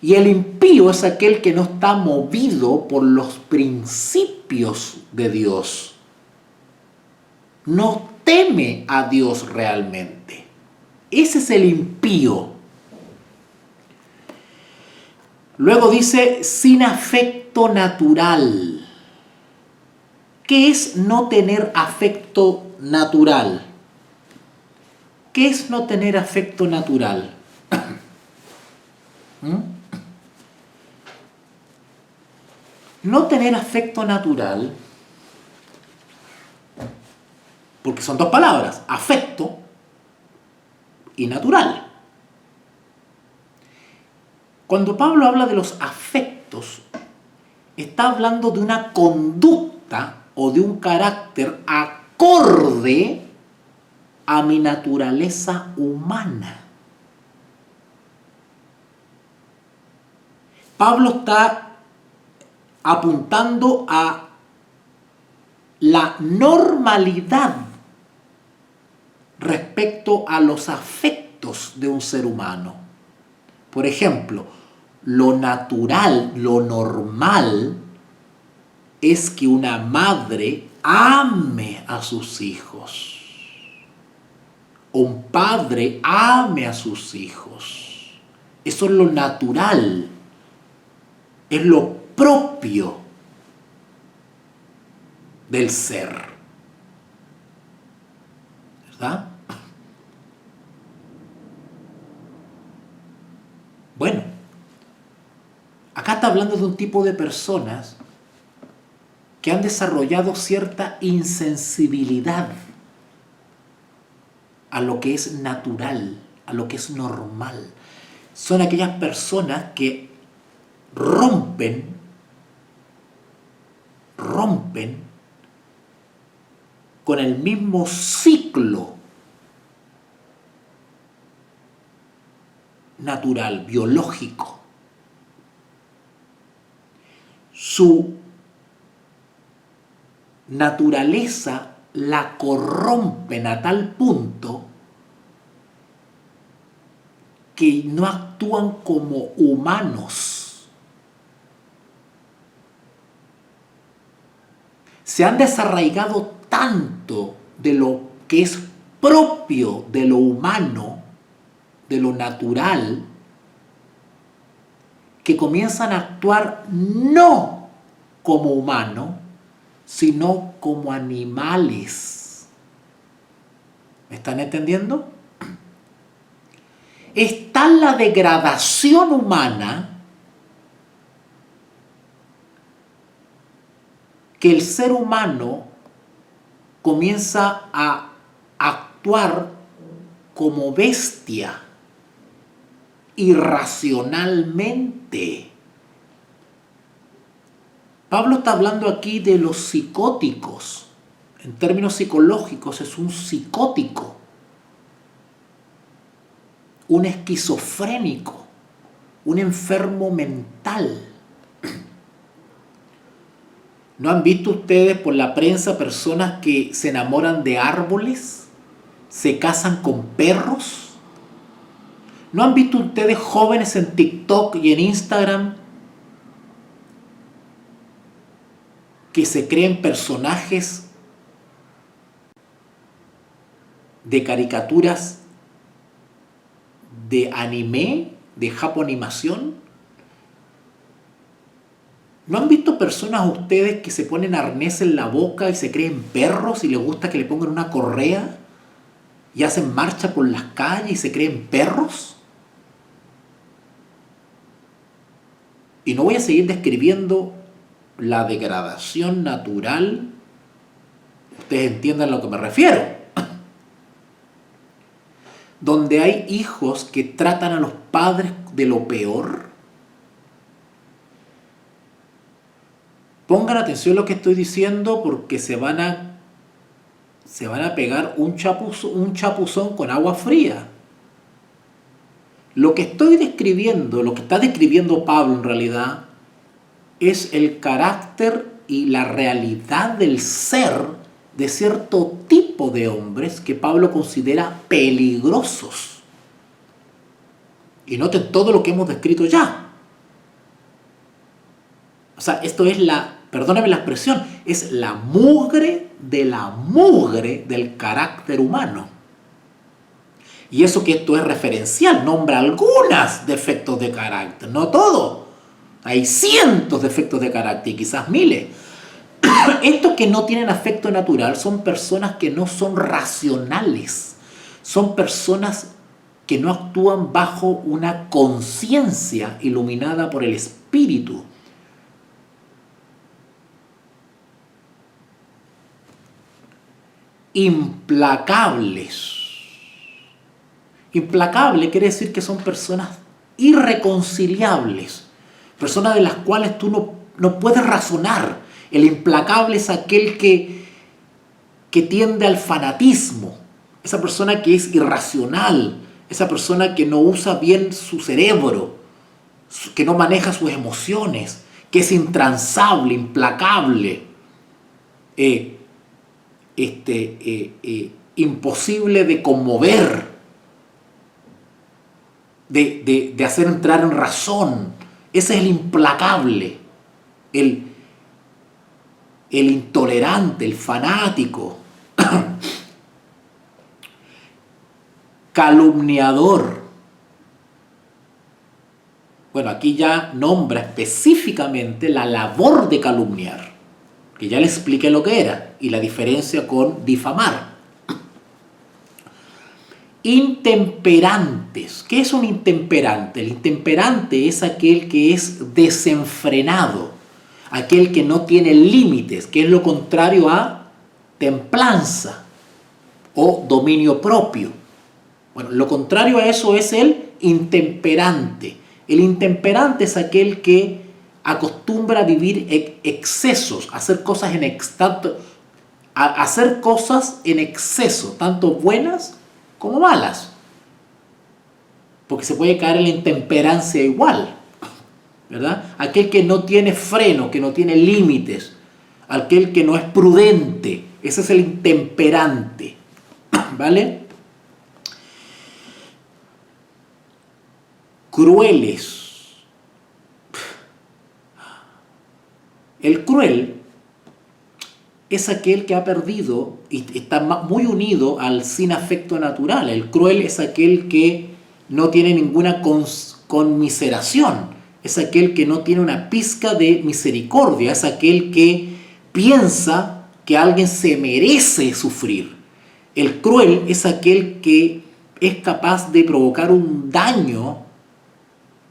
Y el impío es aquel que no está movido por los principios de Dios. No teme a Dios realmente. Ese es el impío. Luego dice, sin afecto natural. ¿Qué es no tener afecto natural? ¿Qué es no tener afecto natural? No tener afecto natural, porque son dos palabras, afecto y natural. Cuando Pablo habla de los afectos, está hablando de una conducta o de un carácter acorde a mi naturaleza humana. Pablo está apuntando a la normalidad respecto a los afectos de un ser humano. Por ejemplo, lo natural, lo normal es que una madre ame a sus hijos. Un padre ame a sus hijos. Eso es lo natural. Es lo propio del ser. ¿Verdad? Bueno, acá está hablando de un tipo de personas que han desarrollado cierta insensibilidad a lo que es natural, a lo que es normal. Son aquellas personas que rompen con el mismo ciclo natural, biológico. Su naturaleza la corrompen a tal punto que no actúan como humanos. Se han desarraigado tanto de lo que es propio de lo humano, de lo natural, que comienzan a actuar no como humanos, sino como animales. ¿Me están entendiendo? Es tal la degradación humana que el ser humano comienza a actuar como bestia, irracionalmente. Pablo está hablando aquí de los psicóticos. En términos psicológicos es un psicótico, un esquizofrénico, un enfermo mental. ¿No han visto ustedes por la prensa personas que se enamoran de árboles? ¿Se casan con perros? ¿No han visto ustedes jóvenes en TikTok y en Instagram que se creen personajes de caricaturas de anime, de japonimación? ¿No han visto personas ustedes que se ponen arnés en la boca y se creen perros y les gusta que le pongan una correa y hacen marcha por las calles y se creen perros? Y no voy a seguir describiendo la degradación natural. Ustedes entiendan a lo que me refiero. Donde hay hijos que tratan a los padres de lo peor. Pongan atención a lo que estoy diciendo porque se van a pegar un chapuzón con agua fría. Lo que estoy describiendo, lo que está describiendo Pablo en realidad, es el carácter y la realidad del ser de cierto tipo de hombres que Pablo considera peligrosos. Y noten todo lo que hemos descrito ya. O sea, esto es perdóname la expresión, es la mugre de la mugre del carácter humano. Y eso que esto es referencial, nombra algunos defectos de carácter, no todo. Hay cientos de defectos de carácter y quizás miles. Estos que no tienen afecto natural son personas que no son racionales. Son personas que no actúan bajo una conciencia iluminada por el Espíritu. Implacables. Implacable quiere decir que son personas irreconciliables, personas de las cuales tú no puedes razonar. El implacable es aquel que tiende al fanatismo, esa persona que es irracional, esa persona que no usa bien su cerebro, que no maneja sus emociones, que es intransable, implacable, imposible de conmover, de hacer entrar en razón. Ese es el implacable, el intolerante, el fanático, calumniador. Bueno, aquí ya nombra específicamente la labor de calumniar, que ya le expliqué lo que era, y la diferencia con difamar. Intemperantes. ¿Qué es un intemperante? El intemperante es aquel que es desenfrenado, aquel que no tiene límites, que es lo contrario a templanza o dominio propio. Bueno, lo contrario a eso es el intemperante. El intemperante es aquel que acostumbra a vivir excesos, a hacer cosas en exceso, tanto buenas como malas. Porque se puede caer en la intemperancia igual, ¿verdad? Aquel que no tiene freno, que no tiene límites, aquel que no es prudente, ese es el intemperante, ¿vale? Crueles. El cruel es aquel que ha perdido y está muy unido al sin afecto natural. El cruel es aquel que no tiene ninguna conmiseración, es aquel que no tiene una pizca de misericordia, es aquel que piensa que alguien se merece sufrir. El cruel es aquel que es capaz de provocar un daño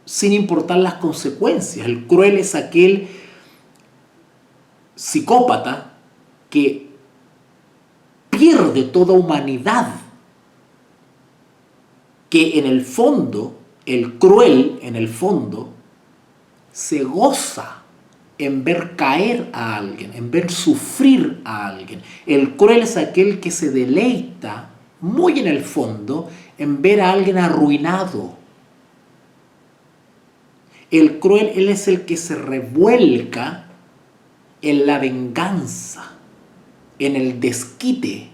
sin importar las consecuencias. El cruel es aquel psicópata que pierde toda humanidad, que en el fondo, el cruel en el fondo, se goza en ver caer a alguien, en ver sufrir a alguien. El cruel es aquel que se deleita muy en el fondo en ver a alguien arruinado. El cruel, él es el que se revuelca en la venganza, en el desquite.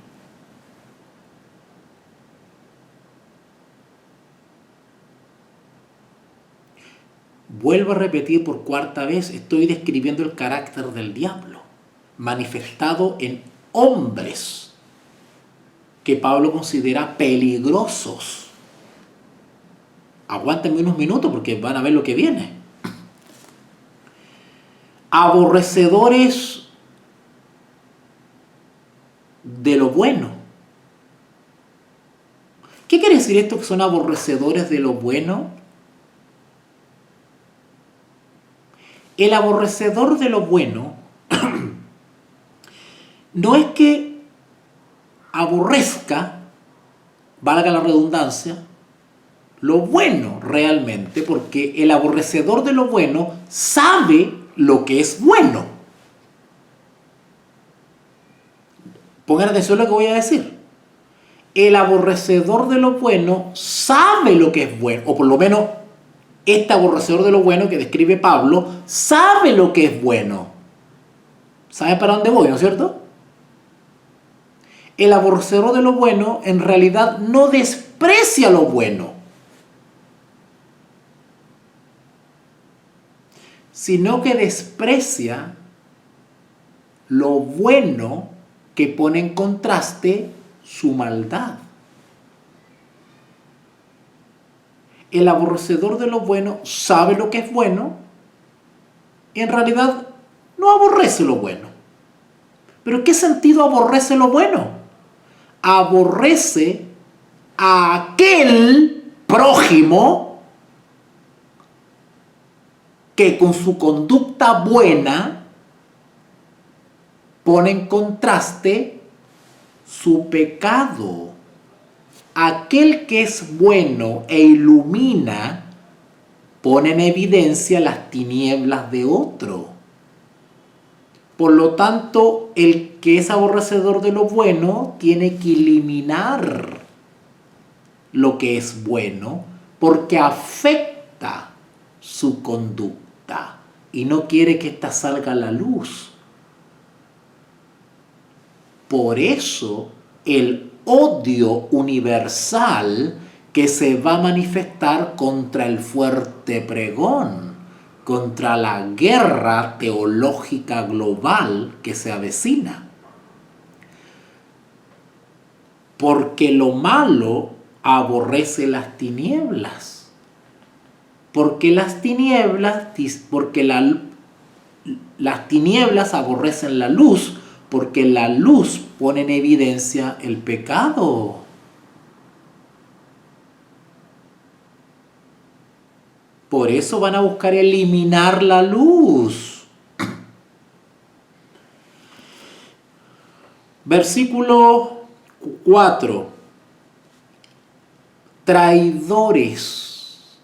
Vuelvo a repetir por cuarta vez, estoy describiendo el carácter del diablo, manifestado en hombres que Pablo considera peligrosos. Aguántenme unos minutos porque van a ver lo que viene. Aborrecedores de lo bueno. ¿Qué quiere decir esto que son aborrecedores de lo bueno? El aborrecedor de lo bueno no es que aborrezca, valga la redundancia, lo bueno realmente, porque el aborrecedor de lo bueno sabe lo que es bueno. Pongan atención a lo que voy a decir. El aborrecedor de lo bueno sabe lo que es bueno, o por lo menos este aborrecedor de lo bueno que describe Pablo sabe lo que es bueno. ¿Saben para dónde voy, no es cierto? El aborrecedor de lo bueno en realidad no desprecia lo bueno, sino que desprecia lo bueno que pone en contraste su maldad. El aborrecedor de lo bueno sabe lo que es bueno y en realidad no aborrece lo bueno. ¿Pero en qué sentido aborrece lo bueno? Aborrece a aquel prójimo que con su conducta buena pone en contraste su pecado. Aquel que es bueno e ilumina pone en evidencia las tinieblas de otro. Por lo tanto, el que es aborrecedor de lo bueno tiene que eliminar lo que es bueno porque afecta su conducta y no quiere que ésta salga a la luz. Por eso el odio universal que se va a manifestar contra el fuerte pregón, contra la guerra teológica global que se avecina. Porque lo malo aborrece las tinieblas. Porque las tinieblas aborrecen la luz, porque la luz pone en evidencia el pecado. Por eso van a buscar eliminar la luz. Versículo 4. Traidores.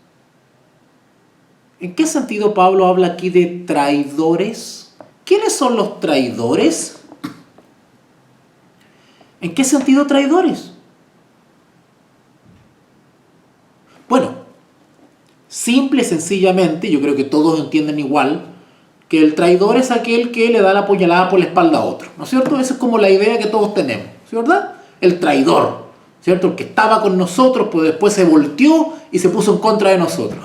¿En qué sentido Pablo habla aquí de traidores? ¿Quiénes son los traidores? ¿En qué sentido traidores? Bueno, simple y sencillamente, yo creo que todos entienden igual, que el traidor es aquel que le da la puñalada por la espalda a otro, ¿no es cierto? Esa es como la idea que todos tenemos, ¿verdad? El traidor, ¿cierto? El que estaba con nosotros, pues después se volteó y se puso en contra de nosotros,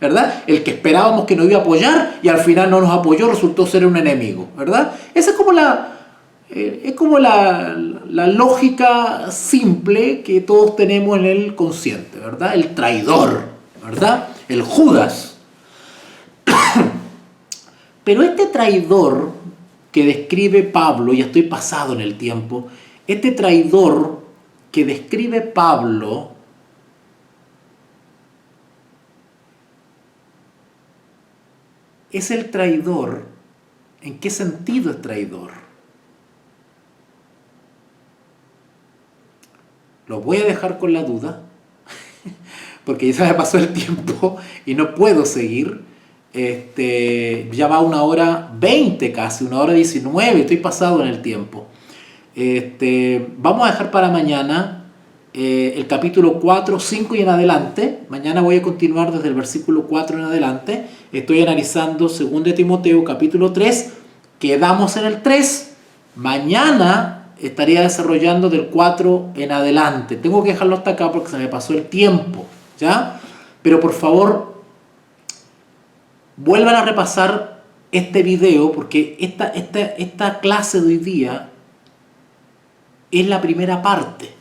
¿verdad? El que esperábamos que nos iba a apoyar y al final no nos apoyó, resultó ser un enemigo, ¿verdad? Esa es como la lógica simple que todos tenemos en el consciente, ¿verdad? El traidor, ¿verdad? El Judas. Pero este traidor que describe Pablo, ya estoy pasado en el tiempo, este traidor que describe Pablo es el traidor. ¿En qué sentido es traidor? Lo voy a dejar con la duda, porque ya me pasó el tiempo y no puedo seguir. Ya va 1:20 casi, 1:19, estoy pasado en el tiempo. Vamos a dejar para mañana el capítulo 4, 5 y en adelante. Mañana voy a continuar desde el versículo 4 en adelante. Estoy analizando 2 Timoteo capítulo 3. Quedamos en el 3. Mañana estaría desarrollando del 4 en adelante. Tengo que dejarlo hasta acá porque se me pasó el tiempo, ¿ya? Pero por favor, vuelvan a repasar este video porque esta clase de hoy día es la primera parte,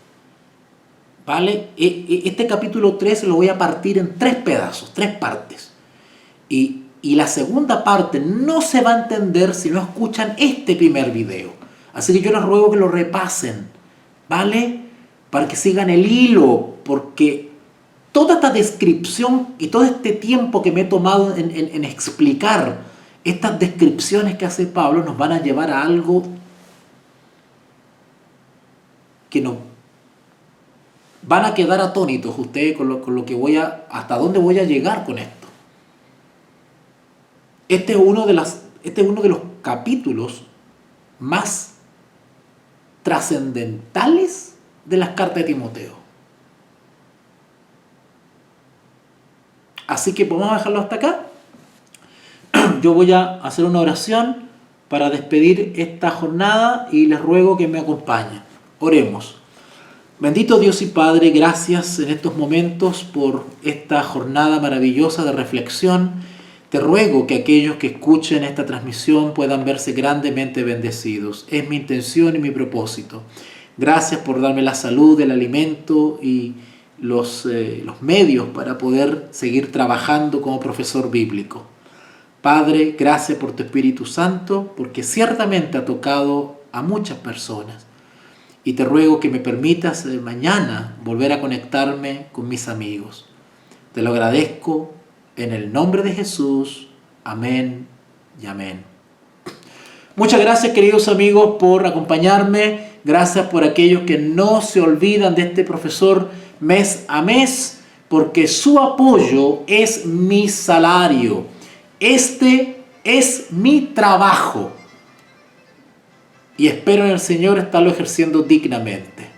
¿vale? Este capítulo 3 lo voy a partir en 3 pedazos, 3 partes. Y la segunda parte no se va a entender si no escuchan este primer video. Así que yo les ruego que lo repasen, ¿vale? Para que sigan el hilo, porque toda esta descripción y todo este tiempo que me he tomado en explicar estas descripciones que hace Pablo nos van a llevar a algo que nos van a quedar atónitos ustedes con lo que hasta dónde voy a llegar con esto. Este es uno de los capítulos más trascendentales de las cartas de Timoteo. Así que vamos a dejarlo hasta acá. Yo voy a hacer una oración para despedir esta jornada y les ruego que me acompañen. Oremos. Bendito Dios y Padre, gracias en estos momentos por esta jornada maravillosa de reflexión. Te ruego que aquellos que escuchen esta transmisión puedan verse grandemente bendecidos. Es mi intención y mi propósito. Gracias por darme la salud, el alimento y los medios para poder seguir trabajando como profesor bíblico. Padre, gracias por tu Espíritu Santo, porque ciertamente ha tocado a muchas personas. Y te ruego que me permitas mañana volver a conectarme con mis amigos. Te lo agradezco en el nombre de Jesús. Amén y amén. Muchas gracias, queridos amigos, por acompañarme. Gracias por aquellos que no se olvidan de este profesor mes a mes, porque su apoyo es mi salario. Este es mi trabajo. Y espero en el Señor estarlo ejerciendo dignamente.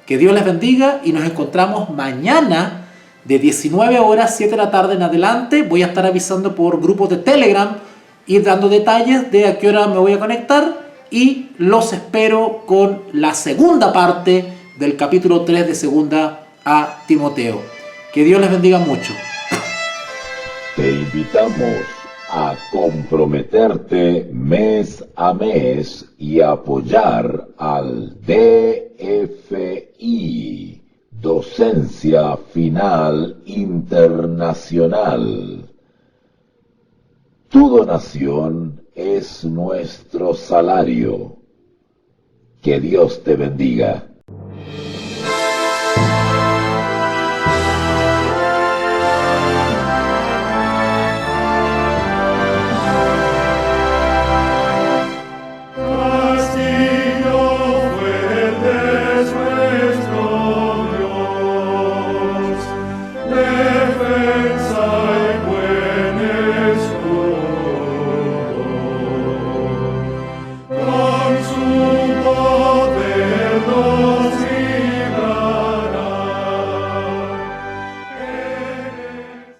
Que Dios les bendiga y nos encontramos mañana de 19 horas, 7 de la tarde en adelante. Voy a estar avisando por grupos de Telegram, ir dando detalles de a qué hora me voy a conectar y los espero con la segunda parte del capítulo 3 de 2 a Timoteo. Que Dios les bendiga mucho. Te invitamos a comprometerte mes a mes y apoyar al DFI, Docencia Final Internacional. Tu donación es nuestro salario. Que Dios te bendiga.